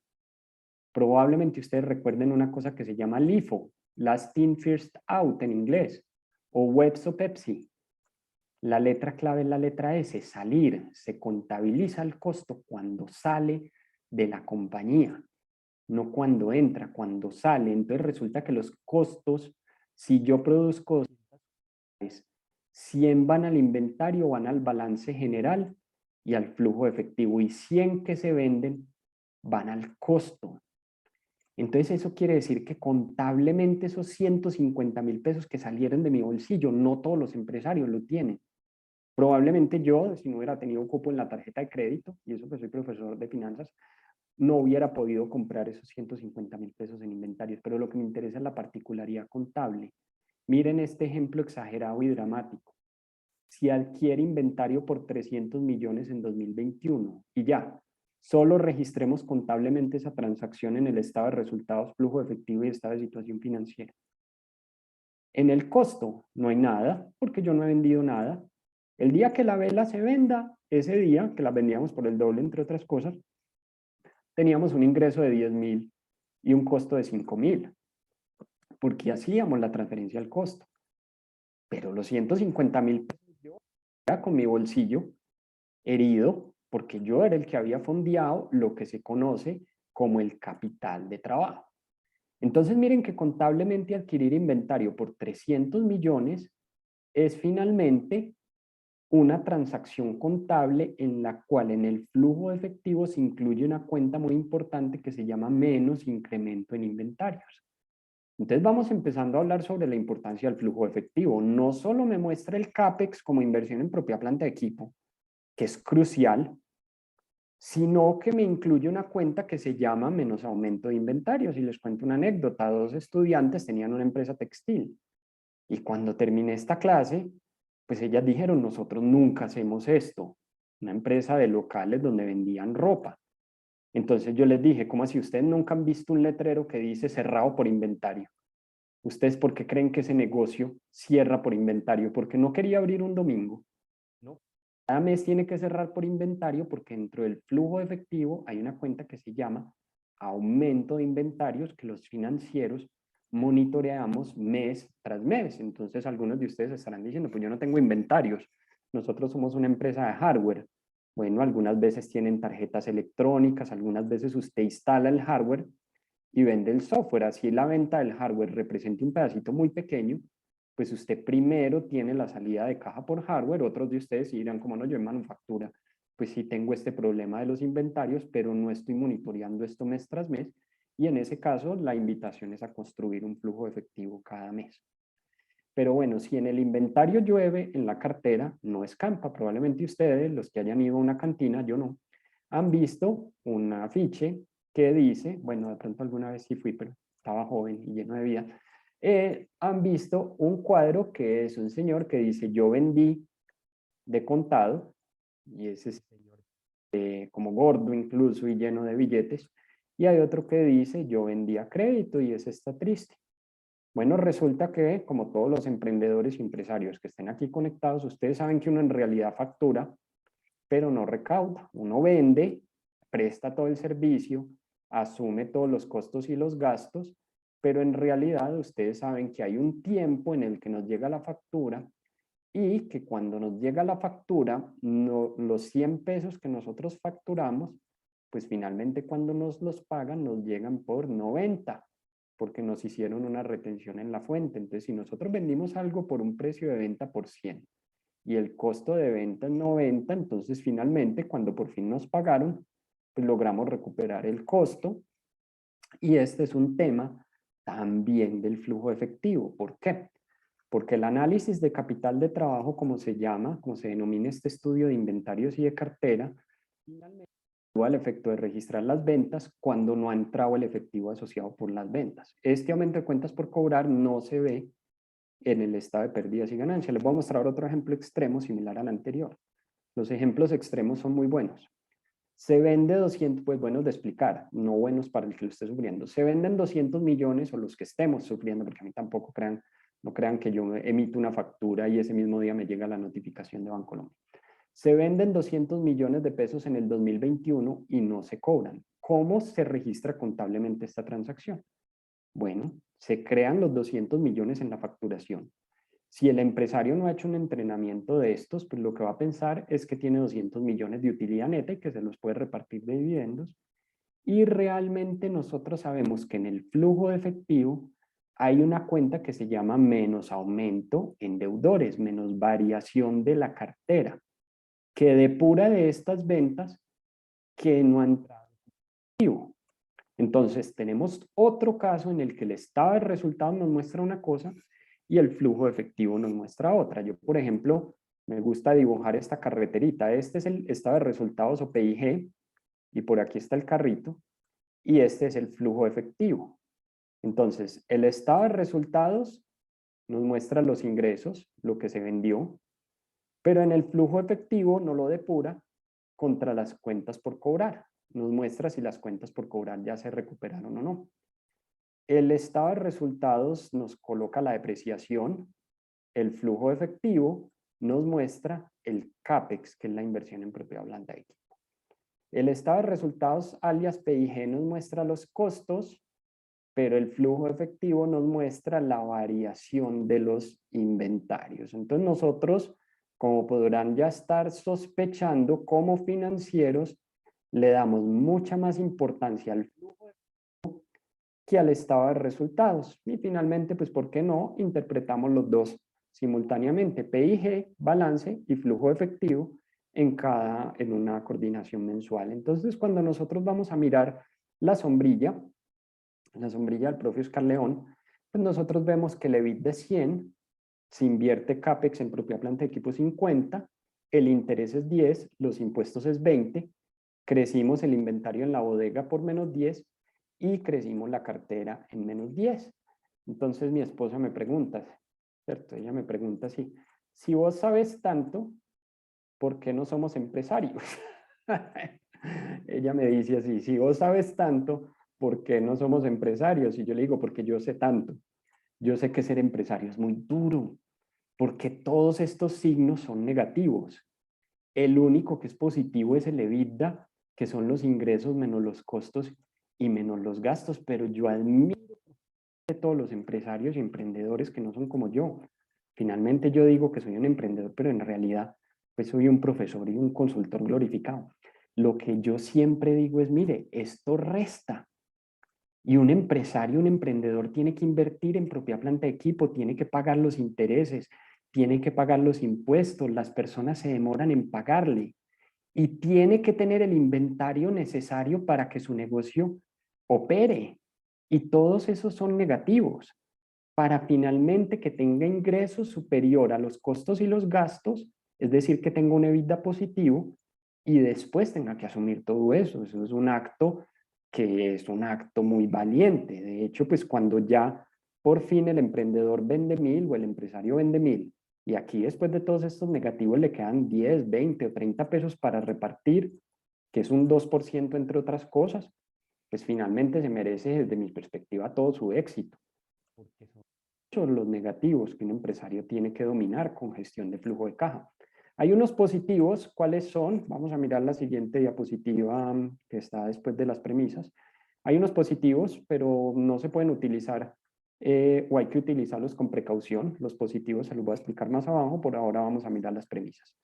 Probablemente ustedes recuerden una cosa que se llama LIFO, Last In First Out en inglés, o Webs o Pepsi. La letra clave es la letra S, salir. Se contabiliza el costo cuando sale de la compañía, no cuando entra, cuando sale. Entonces resulta que los costos, si yo produzco 100 van al inventario, van al balance general y al flujo efectivo, y 100 que se venden van al costo. Entonces eso quiere decir que contablemente esos 150.000 pesos que salieron de mi bolsillo, no todos los empresarios lo tienen. Probablemente yo, si no hubiera tenido cupo en la tarjeta de crédito, y eso que soy profesor de finanzas, no hubiera podido comprar esos 150.000 pesos en inventarios, pero lo que me interesa es la particularidad contable. Miren este ejemplo exagerado y dramático. Si adquiere inventario por 300 millones en 2021 y ya, solo registremos contablemente esa transacción en el estado de resultados, flujo efectivo y estado de situación financiera. En el costo no hay nada porque yo no he vendido nada. El día que la vela se venda, ese día que la vendíamos por el doble, entre otras cosas, teníamos un ingreso de 10.000 y un costo de 5.000, porque hacíamos la transferencia al costo. Pero los 150.000 pesos yo era con mi bolsillo herido, porque yo era el que había fondeado lo que se conoce como el capital de trabajo. Entonces miren que contablemente adquirir inventario por 300 millones es finalmente una transacción contable en la cual en el flujo de efectivo se incluye una cuenta muy importante que se llama menos incremento en inventarios. Entonces vamos empezando a hablar sobre la importancia del flujo de efectivo. No solo me muestra el CAPEX como inversión en propia planta de equipo, que es crucial, sino que me incluye una cuenta que se llama menos aumento de inventarios. Y les cuento una anécdota. 2 estudiantes tenían una empresa textil y cuando terminé esta clase, pues ellas dijeron, nosotros nunca hacemos esto. Una empresa de locales donde vendían ropa. Entonces yo les dije, ¿cómo así ustedes nunca han visto un letrero que dice cerrado por inventario? ¿Ustedes por qué creen que ese negocio cierra por inventario? Porque no quería abrir un domingo. No. Cada mes tiene que cerrar por inventario porque dentro del flujo efectivo hay una cuenta que se llama aumento de inventarios que los financieros monitoreamos mes tras mes. Entonces algunos de ustedes estarán diciendo, pues yo no tengo inventarios. Nosotros somos una empresa de hardware. Bueno, algunas veces tienen tarjetas electrónicas, algunas veces usted instala el hardware y vende el software. Así la venta del hardware representa un pedacito muy pequeño, pues usted primero tiene la salida de caja por hardware. Otros de ustedes dirán, como no, yo en manufactura, pues sí tengo este problema de los inventarios, pero no estoy monitoreando esto mes tras mes. Y en ese caso, la invitación es a construir un flujo efectivo cada mes. Pero bueno, si en el inventario llueve, en la cartera no escampa. Probablemente ustedes, los que hayan ido a una cantina, yo no, han visto un afiche que dice, bueno, de pronto alguna vez sí fui, pero estaba joven y lleno de vida, han visto un cuadro que es un señor que dice, yo vendí de contado, y ese señor como gordo incluso y lleno de billetes, y hay otro que dice, yo vendí a crédito, y ese está triste. Bueno, resulta que, como todos los emprendedores y empresarios que estén aquí conectados, ustedes saben que uno en realidad factura, pero no recauda. Uno vende, presta todo el servicio, asume todos los costos y los gastos, pero en realidad ustedes saben que hay un tiempo en el que nos llega la factura y que cuando nos llega la factura, los 100 pesos que nosotros facturamos, pues finalmente cuando nos los pagan nos llegan por 90, porque nos hicieron una retención en la fuente. Entonces, si nosotros vendimos algo por un precio de venta por 100 y el costo de venta es 90, entonces finalmente cuando por fin nos pagaron, pues logramos recuperar el costo. Y este es un tema también del flujo efectivo. ¿Por qué? Porque el análisis de capital de trabajo, como se llama, como se denomina este estudio de inventarios y de cartera, finalmente actúa el efecto de registrar las ventas cuando no ha entrado el efectivo asociado por las ventas. Este aumento de cuentas por cobrar no se ve en el estado de pérdidas y ganancias. Les voy a mostrar otro ejemplo extremo similar al anterior. Los ejemplos extremos son muy buenos. Se vende 200, pues buenos de explicar, no buenos para el que lo esté sufriendo. Se venden 200 millones o los que estemos sufriendo, porque a mí tampoco crean, no crean que yo emito una factura y ese mismo día me llega la notificación de Bancolombia. Se venden 200 millones de pesos en el 2021 y no se cobran. ¿Cómo se registra contablemente esta transacción? Bueno, se crean los 200 millones en la facturación. Si el empresario no ha hecho un entrenamiento de estos, pues lo que va a pensar es que tiene 200 millones de utilidad neta y que se los puede repartir de dividendos. Y realmente nosotros sabemos que en el flujo de efectivo hay una cuenta que se llama menos aumento en deudores, menos variación de la cartera, que depura de estas ventas que no han entrado en efectivo. Entonces tenemos otro caso en el que el estado de resultados nos muestra una cosa y el flujo efectivo nos muestra otra. Yo, por ejemplo, me gusta dibujar esta carreterita. Este es el estado de resultados o PIG y por aquí está el carrito y este es el flujo efectivo. Entonces, el estado de resultados nos muestra los ingresos, lo que se vendió, pero en el flujo efectivo no lo depura contra las cuentas por cobrar. Nos muestra si las cuentas por cobrar ya se recuperaron o no. El estado de resultados nos coloca la depreciación, el flujo efectivo nos muestra el CAPEX, que es la inversión en propiedad blanda de equipo. El estado de resultados alias PIG nos muestra los costos, pero el flujo efectivo nos muestra la variación de los inventarios. Entonces nosotros, como podrán ya estar sospechando, como financieros, le damos mucha más importancia al flujo que al estado de resultados. Y finalmente, pues, ¿por qué no? Interpretamos los dos simultáneamente, PIG, balance y flujo efectivo en una coordinación mensual. Entonces, cuando nosotros vamos a mirar la sombrilla del profe Oscar León, pues nosotros vemos que el EBIT de 100, se invierte CAPEX en propia planta de equipo 50, el interés es 10, los impuestos es 20, crecimos el inventario en la bodega por menos 10 y crecimos la cartera en menos 10. Entonces mi esposa me pregunta, ¿cierto? Ella me pregunta así, si vos sabes tanto, ¿por qué no somos empresarios? Ella me dice así, si vos sabes tanto, ¿por qué no somos empresarios? Y yo le digo, porque yo sé tanto. Yo sé que ser empresario es muy duro, porque todos estos signos son negativos. El único que es positivo es el EBITDA, que son los ingresos menos los costos y menos los gastos, pero yo admiro a todos los empresarios y emprendedores que no son como yo. Finalmente yo digo que soy un emprendedor, pero en realidad pues soy un profesor y un consultor glorificado. Lo que yo siempre digo es, mire, esto resta. Y un empresario, un emprendedor tiene que invertir en propia planta de equipo, tiene que pagar los intereses, tiene que pagar los impuestos, las personas se demoran en pagarle y tiene que tener el inventario necesario para que su negocio opere. Y todos esos son negativos para finalmente que tenga ingresos superior a los costos y los gastos, es decir, que tenga un EBITDA positivo y después tenga que asumir todo eso. Eso es un acto que es un acto muy valiente. De hecho, pues cuando ya por fin el emprendedor vende 1000 o el empresario vende 1000 y aquí después de todos estos negativos le quedan 10, 20 o 30 pesos para repartir, que es un 2% entre otras cosas, pues finalmente se merece desde mi perspectiva todo su éxito. Porque son muchos los negativos que un empresario tiene que dominar con gestión de flujo de caja. Hay unos positivos, ¿cuáles son? Vamos a mirar la siguiente diapositiva que está después de las premisas. Hay unos positivos, pero no se pueden utilizar o hay que utilizarlos con precaución. Los positivos se los voy a explicar más abajo, por ahora vamos a mirar las premisas.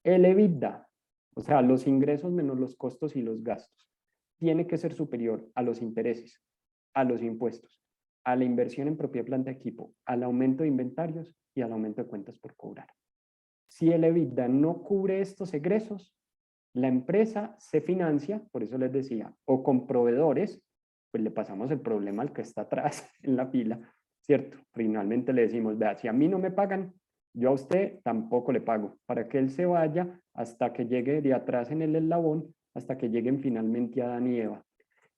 El EBITDA, o sea, los ingresos menos los costos y los gastos, tiene que ser superior a los intereses, a los impuestos, a la inversión en propiedad planta de equipo, al aumento de inventarios y al aumento de cuentas por cobrar. Si el EBITDA no cubre estos egresos, la empresa se financia, por eso les decía, o con proveedores, pues le pasamos el problema al que está atrás en la fila, ¿cierto? Finalmente le decimos, vea, si a mí no me pagan, yo a usted tampoco le pago, para que él se vaya hasta que llegue de atrás en el eslabón, hasta que lleguen finalmente a Adán y Eva.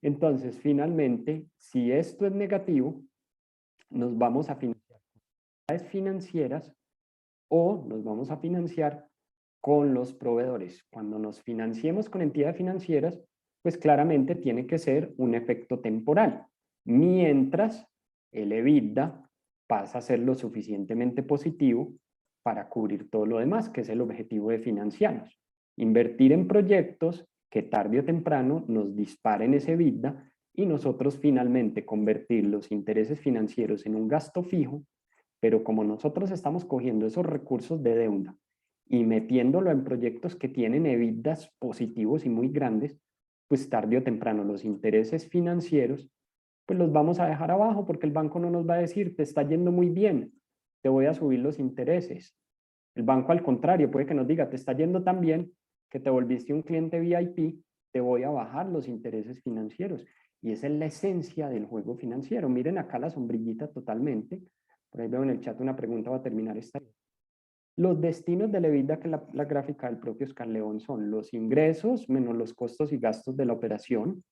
Entonces, finalmente, si esto es negativo, nos vamos a financiar financieras o nos vamos a financiar con los proveedores. Cuando nos financiemos con entidades financieras, pues claramente tiene que ser un efecto temporal, mientras el EBITDA pasa a ser lo suficientemente positivo para cubrir todo lo demás, que es el objetivo de financiarnos. Invertir en proyectos que tarde o temprano nos disparen ese EBITDA y nosotros finalmente convertir los intereses financieros en un gasto fijo, pero como nosotros estamos cogiendo esos recursos de deuda y metiéndolo en proyectos que tienen EBITDAs positivos y muy grandes, pues tarde o temprano los intereses financieros, pues los vamos a dejar abajo porque el banco no nos va a decir, te está yendo muy bien, te voy a subir los intereses. El banco al contrario puede que nos diga, te está yendo tan bien que te volviste un cliente VIP, te voy a bajar los intereses financieros. Y esa es la esencia del juego financiero. Miren acá la sombrillita totalmente. Por ahí veo en el chat una pregunta, va a terminar esta. Los destinos de la EBITDA, que la gráfica del propio Oscar León, son los ingresos menos los costos y gastos de la operación.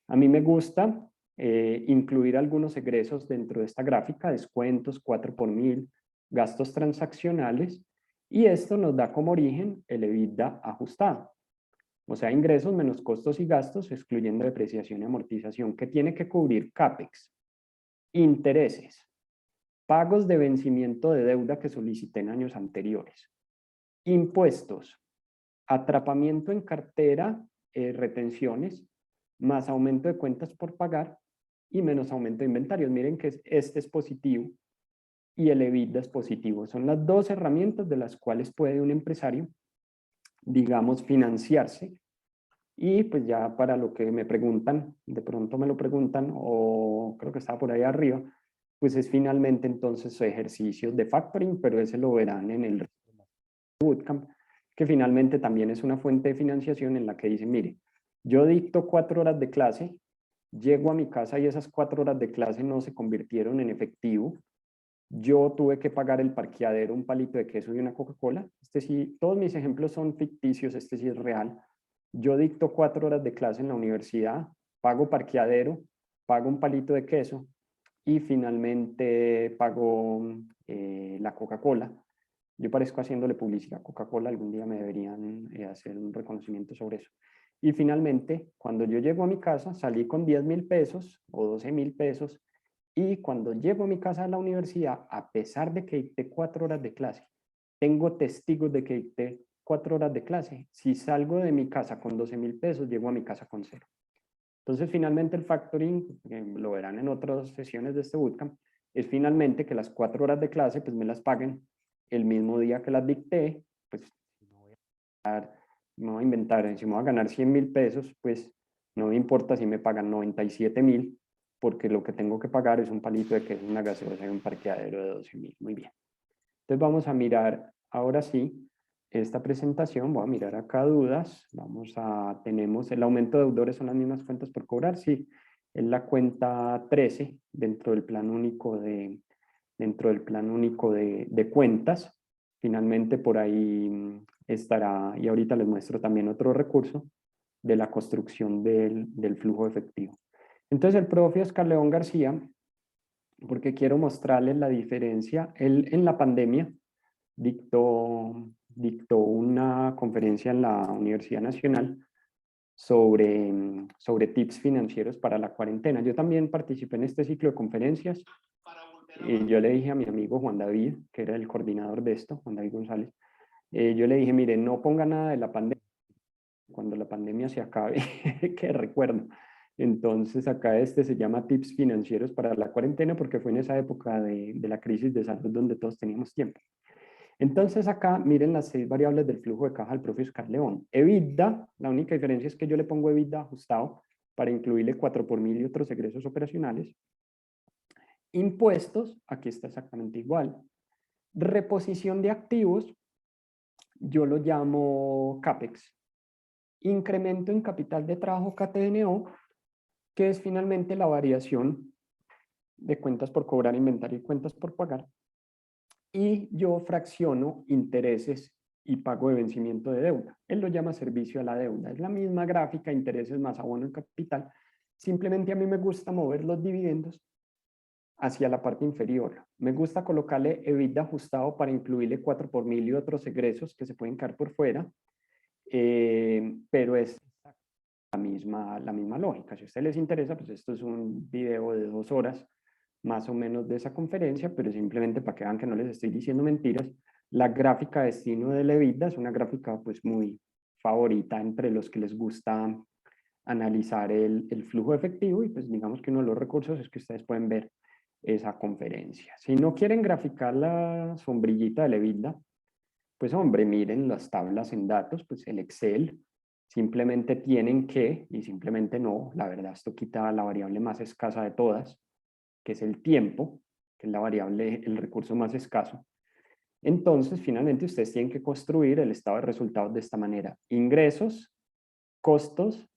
A mí me gusta incluir algunos egresos dentro de esta gráfica, descuentos, 4 por 1000, gastos transaccionales, y esto nos da como origen el EBITDA ajustado. O sea, ingresos menos costos y gastos, excluyendo depreciación y amortización, que tiene que cubrir CAPEX, intereses, pagos de vencimiento de deuda que solicité en años anteriores, impuestos, atrapamiento en cartera, retenciones, más aumento de cuentas por pagar y menos aumento de inventarios. Miren que este es positivo y el EBITDA es positivo. Son las dos herramientas de las cuales puede un empresario, digamos, financiarse. Y pues ya para lo que me preguntan, de pronto me lo preguntan, o creo que está por ahí arriba, pues es finalmente entonces ejercicios de factoring, pero ese lo verán en el bootcamp, que finalmente también es una fuente de financiación en la que dice, mire, yo dicto 4 horas de clase, llego a mi casa y esas 4 horas de clase no se convirtieron en efectivo, yo tuve que pagar el parqueadero, un palito de queso y una Coca-Cola. Este sí, todos mis ejemplos son ficticios, este sí es real. Yo dicto 4 horas de clase en la universidad, pago parqueadero, pago un palito de queso y finalmente pago la Coca-Cola. Yo parezco haciéndole publicidad a Coca-Cola, algún día me deberían hacer un reconocimiento sobre eso. Y finalmente, cuando yo llego a mi casa, salí con 10.000 pesos o 12.000 pesos y cuando llego a mi casa a la universidad, a pesar de que dicté 4 horas de clase, tengo testigos de que dicté 4 horas de clase. Si salgo de mi casa con 12.000 pesos, llego a mi casa con cero. Entonces, finalmente el factoring, lo verán en otras sesiones de este bootcamp, es finalmente que las 4 horas de clase pues me las paguen el mismo día que las dicté, pues me voy a inventar, si me voy a ganar 100.000 pesos, pues no me importa si me pagan 97.000, porque lo que tengo que pagar es un palito de queso, una gaseosa y un parqueadero de 12.000. Muy bien. Entonces vamos a mirar ahora sí esta presentación. Voy a mirar acá dudas. Tenemos el aumento de deudores, son las mismas cuentas por cobrar. Sí, es la cuenta 13 dentro del plan único de cuentas. Finalmente por ahí estará, y ahorita les muestro también otro recurso de la construcción del flujo efectivo. Entonces el profe Oscar León García, porque quiero mostrarles la diferencia, él en la pandemia dictó una conferencia en la Universidad Nacional sobre tips financieros para la cuarentena. Yo también participé en este ciclo de conferencias y yo le dije a mi amigo Juan David, que era el coordinador de esto, Juan David González, yo le dije, mire, no ponga nada de la pandemia, cuando la pandemia se acabe, que recuerdo. Entonces acá este se llama Tips Financieros para la cuarentena porque fue en esa época de la crisis de salud donde todos teníamos tiempo. Entonces acá miren las 6 variables del flujo de caja del profe Oscar León. EBITDA, la única diferencia es que yo le pongo EBITDA ajustado para incluirle 4 por 1000 y otros egresos operacionales. Impuestos, aquí está exactamente igual. Reposición de activos, yo lo llamo CAPEX. Incremento en capital de trabajo, CTNO, que es finalmente la variación de cuentas por cobrar, inventario y cuentas por pagar. Y yo fracciono intereses y pago de vencimiento de deuda. Él lo llama servicio a la deuda. Es la misma gráfica, intereses más abono en capital. Simplemente a mí me gusta mover los dividendos hacia la parte inferior. Me gusta colocarle EBITDA ajustado para incluirle 4 por mil y otros egresos que se pueden caer por fuera, pero es la misma lógica. Si a ustedes les interesa, pues esto es un video de 2 horas más o menos de esa conferencia, pero simplemente para que vean que no les estoy diciendo mentiras. La gráfica de destino del EBITDA es una gráfica pues muy favorita entre los que les gusta analizar el flujo efectivo, y pues digamos que uno de los recursos es que ustedes pueden ver esa conferencia. Si no quieren graficar la sombrillita del EBITDA, pues hombre, miren las tablas en datos, pues el Excel, simplemente tienen que, y simplemente no, la verdad esto quita la variable más escasa de todas, que es el tiempo, que es la variable, el recurso más escaso. Entonces, finalmente ustedes tienen que construir el estado de resultados de esta manera: ingresos, costos,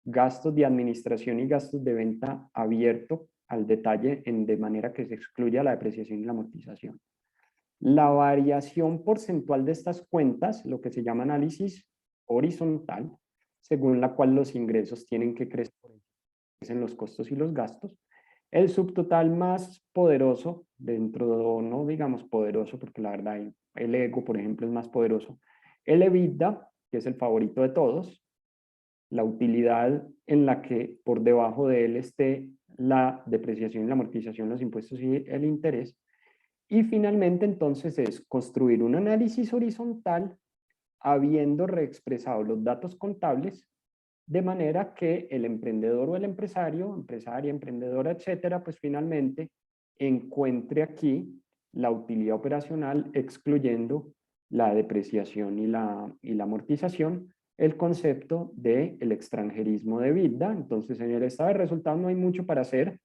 gastos de administración y gastos de venta abierto al detalle de manera que se excluya la depreciación y la amortización. La variación porcentual de estas cuentas, lo que se llama análisis horizontal, según la cual los ingresos tienen que crecer en los costos y los gastos. El subtotal más poderoso, dentro, no digamos poderoso, porque la verdad el ego, por ejemplo, es más poderoso. El EBITDA, que es el favorito de todos, la utilidad en la que por debajo de él esté la depreciación y la amortización, los impuestos y el interés. Y finalmente, entonces, es construir un análisis horizontal habiendo reexpresado los datos contables de manera que el emprendedor o el empresario, empresaria, emprendedora, etcétera, pues finalmente encuentre aquí la utilidad operacional excluyendo la depreciación y la amortización, el concepto del extranjerismo de EBITDA. Entonces, en el estado de resultados no hay mucho para hacer.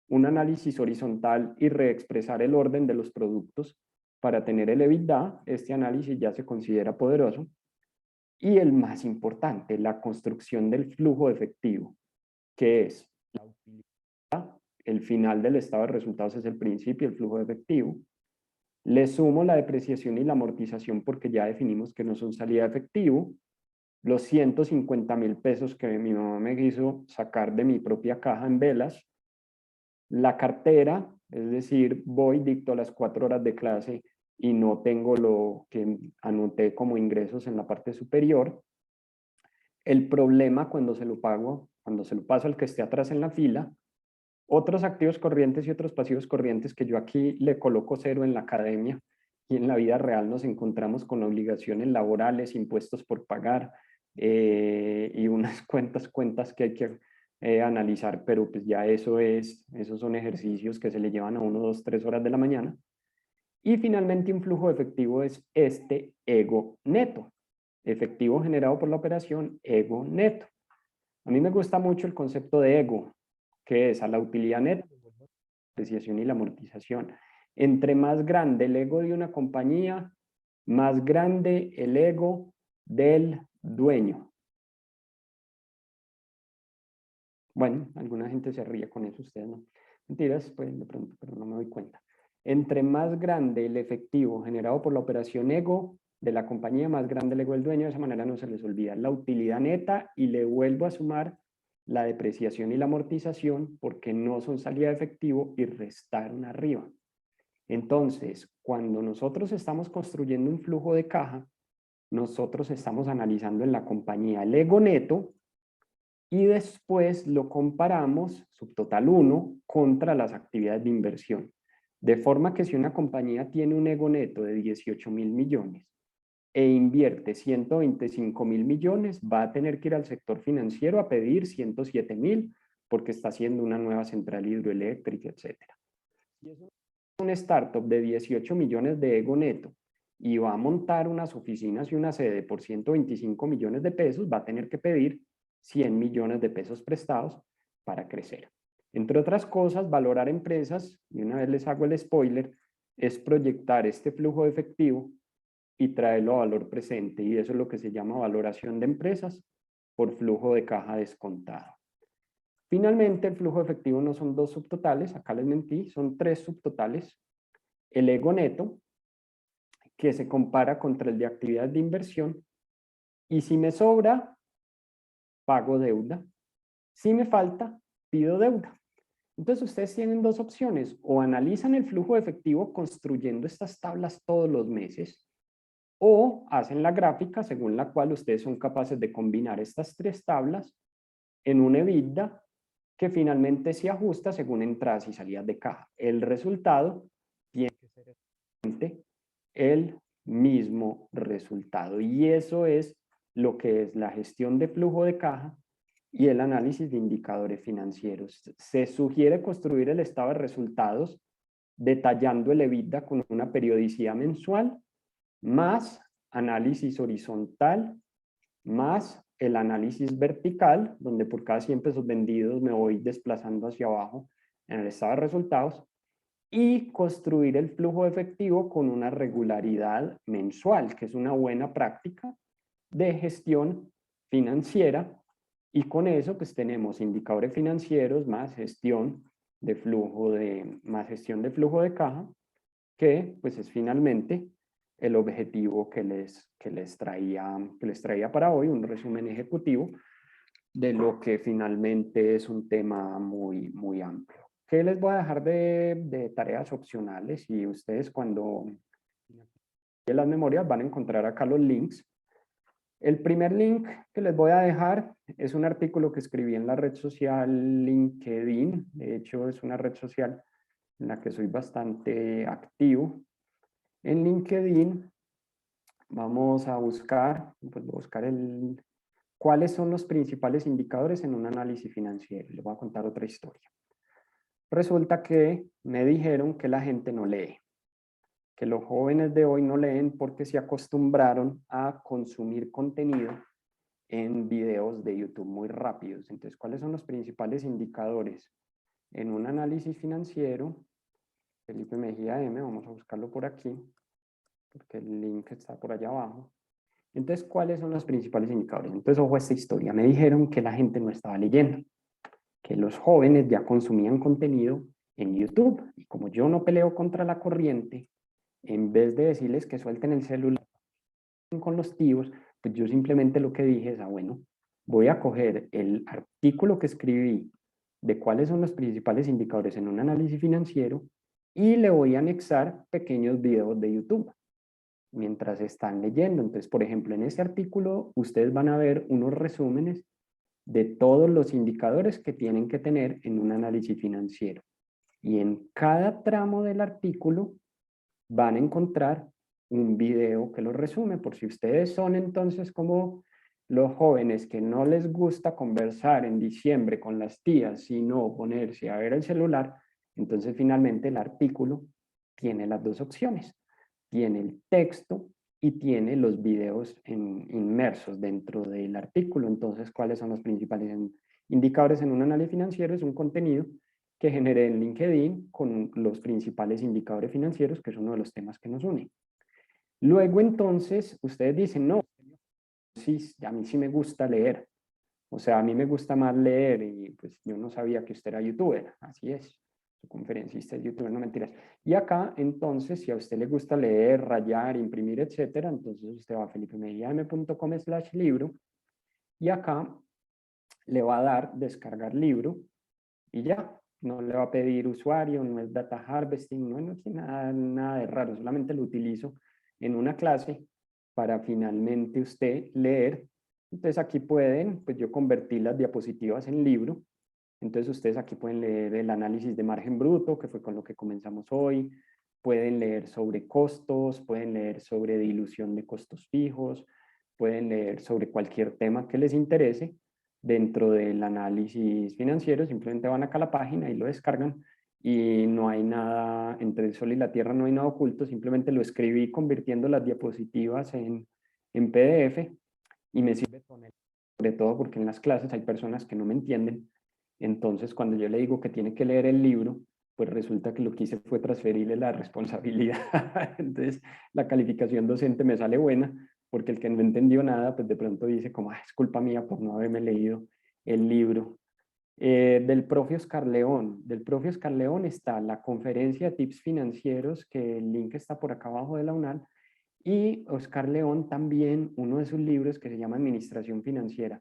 Un análisis horizontal y reexpresar el orden de los productos para tener el EBITDA. Este análisis ya se considera poderoso. Y el más importante, la construcción del flujo efectivo, que es la utilidad. El final del estado de resultados es el principio, el flujo efectivo. Le sumo la depreciación y la amortización porque ya definimos que no son salida de efectivo. Los 150.000 pesos que mi mamá me quiso sacar de mi propia caja en velas. La cartera, es decir, voy, dicto las 4 horas de clase y no tengo lo que anoté como ingresos en la parte superior. El problema cuando se lo pago, cuando se lo paso al que esté atrás en la fila. Otros activos corrientes y otros pasivos corrientes que yo aquí le coloco 0 en la academia, y en la vida real nos encontramos con obligaciones laborales, impuestos por pagar y unas cuentas que hay que analizar, pero pues ya esos son ejercicios que se le llevan a 1, 2, 3 horas de la mañana. Y finalmente un flujo efectivo es este ego neto, efectivo generado por la operación, ego neto. A mí me gusta mucho el concepto de ego, que es a la utilidad neta, la depreciación y la amortización. Entre más grande el ego de una compañía, más grande el ego del dueño. Bueno, alguna gente se ríe con eso, ustedes no. Mentiras, pues de pronto, pero no me doy cuenta. Entre más grande el efectivo generado por la operación ego de la compañía, más grande el ego del dueño. De esa manera no se les olvida la utilidad neta, y le vuelvo a sumar la depreciación y la amortización porque no son salida de efectivo y restaron arriba. Entonces, cuando nosotros estamos construyendo un flujo de caja, nosotros estamos analizando en la compañía el ego neto y después lo comparamos, subtotal 1, contra las actividades de inversión. De forma que si una compañía tiene un ego neto de 18.000 millones e invierte 125.000 millones, va a tener que ir al sector financiero a pedir 107.000 porque está haciendo una nueva central hidroeléctrica, etc. Si es un startup de 18 millones de ego neto y va a montar unas oficinas y una sede por 125 millones de pesos, va a tener que pedir 100 millones de pesos prestados para crecer. Entre otras cosas, valorar empresas, y una vez les hago el spoiler, es proyectar este flujo de efectivo y traerlo a valor presente, y eso es lo que se llama valoración de empresas por flujo de caja descontado. Finalmente, el flujo efectivo no son 2 subtotales, acá les mentí, son 3 subtotales. El ego neto, que se compara contra el de actividad de inversión, y si me sobra, pago deuda. Si me falta, pido deuda. Entonces ustedes tienen 2 opciones, o analizan el flujo efectivo construyendo estas tablas todos los meses, o hacen la gráfica según la cual ustedes son capaces de combinar estas 3 tablas en un EBITDA que finalmente se ajusta según entradas y salidas de caja. El resultado tiene que ser el mismo resultado, y eso es lo que es la gestión de flujo de caja y el análisis de indicadores financieros. Se sugiere construir el estado de resultados detallando el EBITDA con una periodicidad mensual, más análisis horizontal, más el análisis vertical, donde por cada 100 pesos vendidos me voy desplazando hacia abajo en el estado de resultados, y construir el flujo efectivo con una regularidad mensual, que es una buena práctica de gestión financiera, y con eso pues tenemos indicadores financieros más gestión de flujo de caja, que pues es finalmente el objetivo que les traía para hoy, un resumen ejecutivo de lo que finalmente es un tema muy, muy amplio. ¿Qué les voy a dejar de tareas opcionales? Y ustedes cuando en las memorias van a encontrar acá los links. El primer link que les voy a dejar es un artículo que escribí en la red social LinkedIn. De hecho, es una red social en la que soy bastante activo. En LinkedIn vamos a buscar, pues voy a buscar cuáles son los principales indicadores en un análisis financiero. Les voy a contar otra historia. Resulta que me dijeron que la gente no lee, que los jóvenes de hoy no leen porque se acostumbraron a consumir contenido en videos de YouTube muy rápidos. Entonces, ¿cuáles son los principales indicadores en un análisis financiero? Felipe Mejía M, vamos a buscarlo por aquí, porque el link está por allá abajo. Entonces, ¿cuáles son los principales indicadores? Entonces, ojo a esta historia. Me dijeron que la gente no estaba leyendo, que los jóvenes ya consumían contenido en YouTube. Y como yo no peleo contra la corriente, en vez de decirles que suelten el celular con los tíos, pues yo simplemente lo que dije es, bueno, voy a coger el artículo que escribí de cuáles son los principales indicadores en un análisis financiero y le voy a anexar pequeños videos de YouTube mientras están leyendo. Entonces, por ejemplo, en ese artículo ustedes van a ver unos resúmenes de todos los indicadores que tienen que tener en un análisis financiero. Y en cada tramo del artículo van a encontrar un video que lo resume, por si ustedes son entonces como los jóvenes que no les gusta conversar en diciembre con las tías, sino ponerse a ver el celular. Entonces finalmente el artículo tiene las 2 opciones. Tiene el texto y tiene los videos inmersos dentro del artículo. Entonces, ¿cuáles son los principales indicadores en un análisis financiero? Es un contenido que generé en LinkedIn con los principales indicadores financieros, que es uno de los temas que nos une. Luego, entonces, ustedes dicen, no, sí, a mí sí me gusta leer. O sea, a mí me gusta más leer y pues yo no sabía que usted era youtuber. Así es, conferencista, youtuber, no mentiras. Y acá, entonces, si a usted le gusta leer, rayar, imprimir, etcétera, entonces usted va a felipemediam.com/libro y acá le va a dar descargar libro y ya, no le va a pedir usuario, no es data harvesting, no es nada de raro, solamente lo utilizo en una clase para finalmente usted leer. Entonces aquí pueden, pues yo convertí las diapositivas en libro. Entonces ustedes aquí pueden leer el análisis de margen bruto, que fue con lo que comenzamos hoy. Pueden leer sobre costos, pueden leer sobre dilución de costos fijos, pueden leer sobre cualquier tema que les interese dentro del análisis financiero. Simplemente van acá a la página y lo descargan y no hay nada, entre el sol y la tierra no hay nada oculto, simplemente lo escribí convirtiendo las diapositivas en PDF y me sirve sobre todo porque en las clases hay personas que no me entienden. Entonces, cuando yo le digo que tiene que leer el libro, pues resulta que lo que hice fue transferirle la responsabilidad. Entonces, la calificación docente me sale buena, porque el que no entendió nada, pues de pronto dice como, "Ah, es culpa mía por no haberme leído el libro". Del profe Oscar León. Del profe Oscar León está la conferencia de tips financieros, que el link está por acá abajo de la UNAL, y Oscar León también, uno de sus libros que se llama Administración Financiera,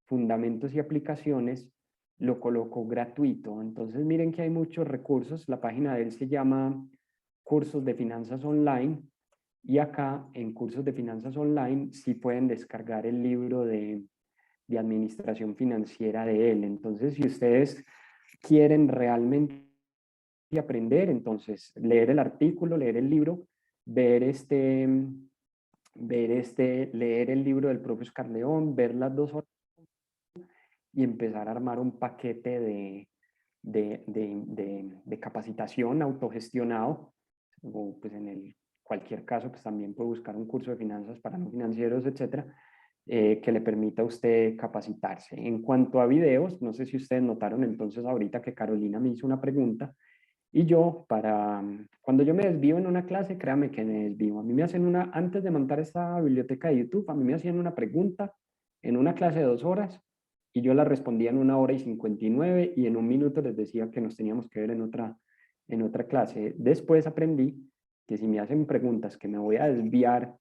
Fundamentos y Aplicaciones, lo colocó gratuito. Entonces miren que hay muchos recursos. La página de él se llama Cursos de Finanzas Online, y acá en Cursos de Finanzas Online sí pueden descargar el libro de administración financiera de él. Entonces, si ustedes quieren realmente aprender, entonces leer el artículo, leer el libro, leer el libro del propio Oscar León, ver las 2 horas y empezar a armar un paquete de capacitación autogestionado, o pues en cualquier caso, pues también puede buscar un curso de finanzas para no financieros, etcétera, que le permita a usted capacitarse. En cuanto a videos, no sé si ustedes notaron entonces ahorita que Carolina me hizo una pregunta, y yo, cuando yo me desvío en una clase, créame que me desvío. A mí me hacen antes de montar esta biblioteca de YouTube, a mí me hacían una pregunta en una clase de 2 horas, y yo la respondía en 1 hora y 59, y en un minuto les decía que nos teníamos que ver en otra clase. Después aprendí que si me hacen preguntas que me voy a desviar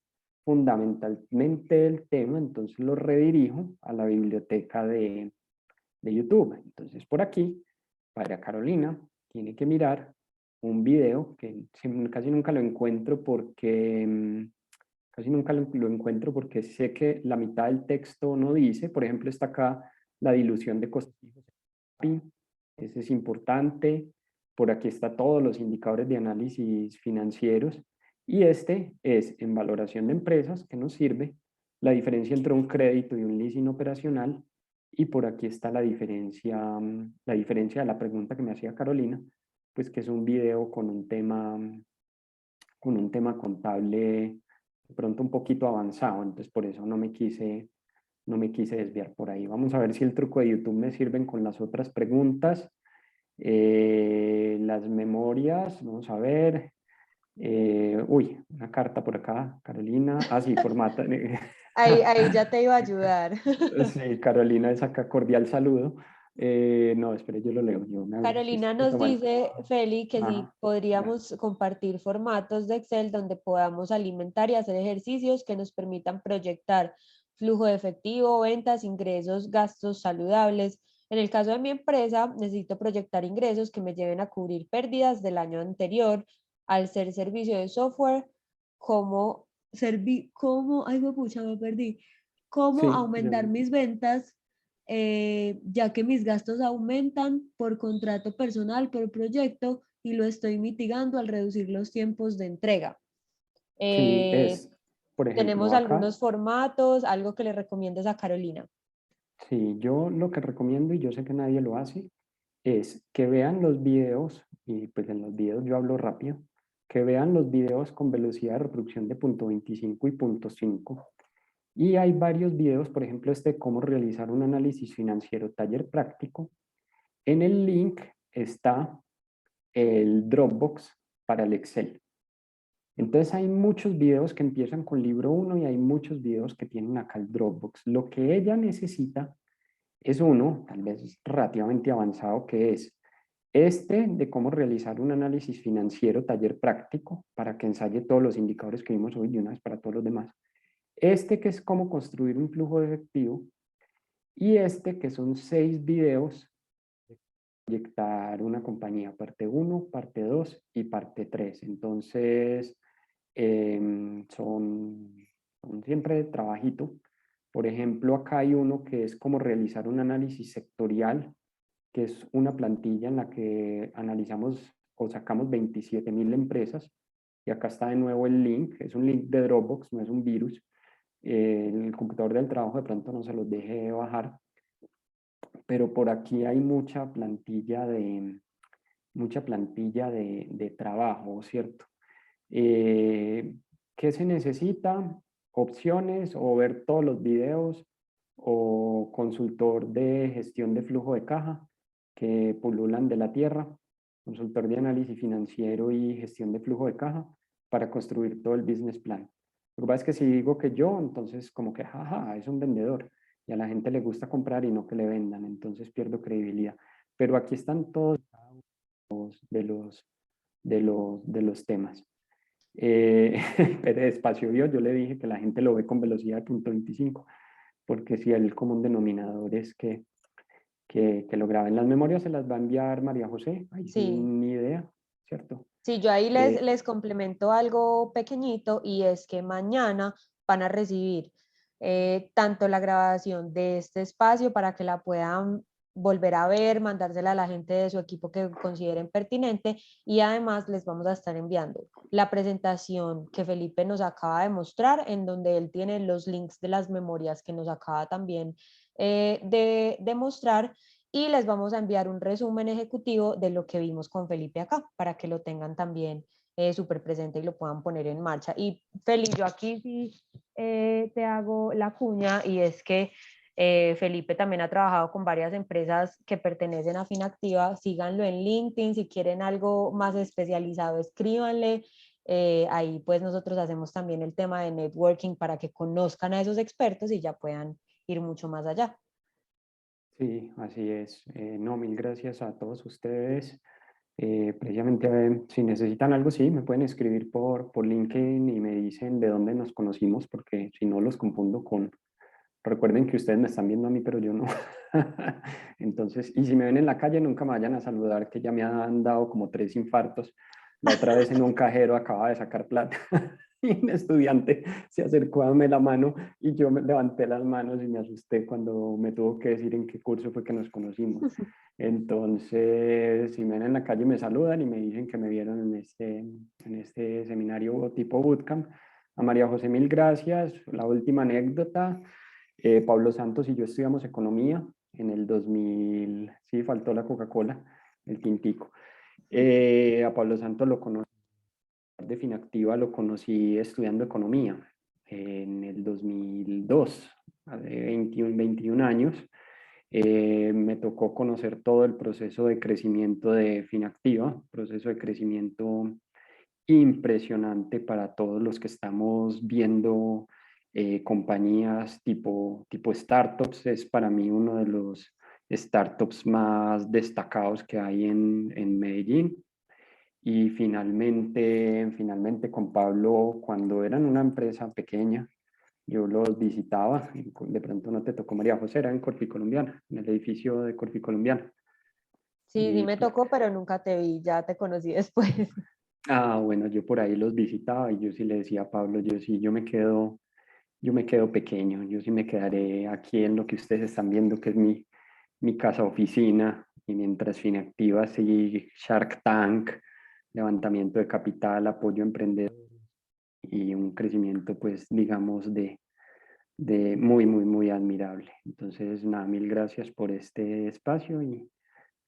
fundamentalmente del tema, entonces lo redirijo a la biblioteca de YouTube. Entonces por aquí, para Carolina, tiene que mirar un video que casi nunca lo encuentro porque encuentro porque sé que la mitad del texto no dice. Por ejemplo, está acá la dilución de costos fijos. Ese es importante. Por aquí está todos los indicadores de análisis financieros. Y este es en valoración de empresas, que nos sirve la diferencia entre un crédito y un leasing operacional. Y por aquí está la diferencia de la pregunta que me hacía Carolina, pues que es un video con un tema contable de pronto un poquito avanzado. Entonces por eso no me quise desviar por ahí. Vamos a ver si el truco de YouTube me sirven con las otras preguntas. Las memorias, vamos a ver. Una carta por acá, Carolina. Ah, sí, formato. Ahí ya te iba a ayudar. Sí, Carolina es acá, cordial saludo. No, espere, yo lo leo. Yo me hago el Carolina chistecito, nos bueno. dice, Feli, que si Ajá, ya. podríamos compartir formatos de Excel donde podamos alimentar y hacer ejercicios que nos permitan proyectar flujo de efectivo, ventas, ingresos, gastos saludables. En el caso de mi empresa, necesito proyectar ingresos que me lleven a cubrir pérdidas del año anterior al ser servicio de software, ay, pucha, me perdí, cómo Sí, aumentar mis ventas, ya que mis gastos aumentan por contrato personal, por proyecto, y lo estoy mitigando al reducir los tiempos de entrega. sí, Eh, por Tenemos ejemplo, acá. algunos formatos, algo que le recomiendes a Carolina. Sí, yo lo que recomiendo, y yo sé que nadie lo hace, es que vean los videos, y pues en los videos yo hablo rápido, que vean los videos con velocidad de reproducción de .25 y .5. Y hay varios videos, por ejemplo, cómo realizar un análisis financiero, taller práctico. En el link está el Dropbox para el Excel. Entonces hay muchos videos que empiezan con libro 1 y hay muchos videos que tienen acá el Dropbox. Lo que ella necesita es uno, tal vez relativamente avanzado, que es de cómo realizar un análisis financiero, taller práctico, para que ensaye todos los indicadores que vimos hoy de una vez para todos los demás. Que es cómo construir un flujo de efectivo, y que son 6 videos de proyectar una compañía, parte 1, parte 2 y parte 3. Entonces, son siempre de trabajito. Por ejemplo, acá hay uno que es cómo realizar un análisis sectorial, que es una plantilla en la que analizamos o sacamos 27.000 empresas. Y acá está de nuevo el link, es un link de Dropbox, no es un virus. El computador del trabajo de pronto no se los deje bajar, pero por aquí hay mucha plantilla de trabajo, ¿cierto? ¿Qué se necesita? Opciones, o ver todos los videos, o consultor de gestión de flujo de caja que pululan de la tierra. consultor de análisis financiero y gestión de flujo de caja para construir todo el business plan. Lo que pasa es que si digo que yo, entonces como que, jaja, es un vendedor y a la gente le gusta comprar y no que le vendan, entonces pierdo credibilidad. Pero aquí están todos de los temas. Pero Espacio Bio, yo le dije que la gente lo ve con velocidad de 0.25, porque si el común denominador es que lo graben. Las memorias se las va a enviar María José, ahí Sí. sin idea, ¿cierto? Sí, yo ahí Eh, les complemento algo pequeñito y es que mañana van a recibir tanto la grabación de este espacio para que la puedan volver a ver, mandársela a la gente de su equipo que consideren pertinente y además les vamos a estar enviando la presentación que Felipe nos acaba de mostrar en donde él tiene los links de las memorias que nos acaba también de mostrar y les vamos a enviar un resumen ejecutivo de lo que vimos con Felipe acá, para que lo tengan también súper presente y lo puedan poner en marcha. Y Felipe, yo aquí sí te hago la cuña y es que Felipe también ha trabajado con varias empresas que pertenecen a Finactiva, síganlo en LinkedIn, si quieren algo más especializado, escríbanle. Ahí pues nosotros hacemos también el tema de networking para que conozcan a esos expertos y ya puedan ir mucho más allá. sí, así es. No, mil gracias a todos ustedes. Precisamente, si necesitan algo, sí, me pueden escribir por LinkedIn y me dicen de dónde nos conocimos, porque si no los confundo con... Recuerden que ustedes me están viendo a mí, pero yo no. Entonces, y si me ven en la calle, nunca me vayan a saludar, que ya me han dado como 3 infartos. La otra vez en un cajero acaba de sacar plata y un estudiante se acercó a darme la mano y yo me levanté las manos y me asusté cuando me tuvo que decir en qué curso fue que nos conocimos. Entonces, si me ven en la calle, me saludan y me dicen que me vieron en este seminario tipo bootcamp. A María José, mil gracias. La última anécdota. Pablo Santos y yo estudiamos economía en el 2000, sí, faltó la Coca-Cola, el tintico. A Pablo Santos lo conocí de Finactiva, lo conocí estudiando economía en el 2002, hace 21 años. Me tocó conocer todo el proceso de crecimiento de Finactiva, proceso de crecimiento impresionante para todos los que estamos viendo compañías tipo startups. Es para mí uno de los startups más destacados que hay en Medellín. Y finalmente con Pablo, cuando eran una empresa pequeña, yo los visitaba. De pronto no te tocó, María José, era en Colombiana, en el edificio de Colombiana. Sí, sí Y me tocó, pero nunca te vi, ya te conocí después. bueno, yo por ahí los visitaba y yo sí le decía a Pablo, yo me quedo pequeño, yo sí me quedaré aquí en lo que ustedes están viendo, que es mi casa oficina, y mientras Finactiva sigue Shark Tank, levantamiento de capital, apoyo a emprendedores y un crecimiento, pues, digamos, de muy admirable. Entonces, nada, mil gracias por este espacio y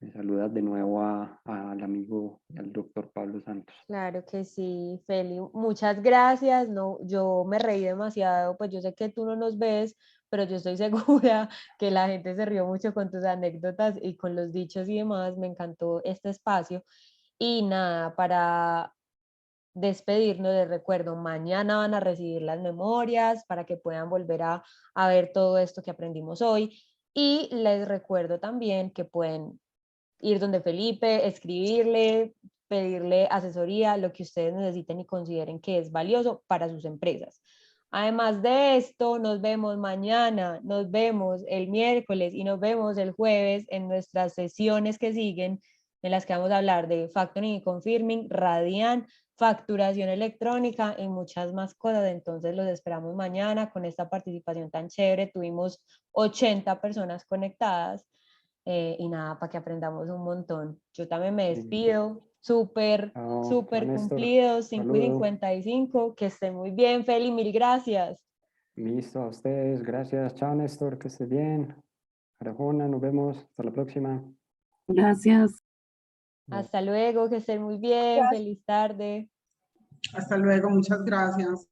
me saludas de nuevo al amigo, al doctor Pablo Santos. Claro que sí, Feli, muchas gracias. No, yo me reí demasiado, pues yo sé que tú no nos ves, pero yo estoy segura que la gente se rió mucho con tus anécdotas y con los dichos y demás. Me encantó este espacio. Y nada, para despedirnos, les recuerdo, mañana van a recibir las memorias para que puedan volver a ver todo esto que aprendimos hoy. Y les recuerdo también que pueden ir donde Felipe, escribirle, pedirle asesoría, lo que ustedes necesiten y consideren que es valioso para sus empresas. Además de esto, nos vemos mañana, nos vemos el miércoles y nos vemos el jueves en nuestras sesiones que siguen, en las que vamos a hablar de factoring y confirming, Radian, facturación electrónica y muchas más cosas. Entonces los esperamos mañana con esta participación tan chévere. Tuvimos 80 personas conectadas. Y nada, para que aprendamos un montón. Yo también me Sí. despido, súper, Chao, chao súper Néstor, cumplido, 5 y saludo. 55, que esté muy bien, Feli, mil gracias. Listo, a ustedes, gracias. Chao Néstor, que estés bien. Arajona, nos vemos, hasta la próxima. Gracias. Hasta luego, que estén muy bien, feliz tarde. Hasta luego, muchas gracias.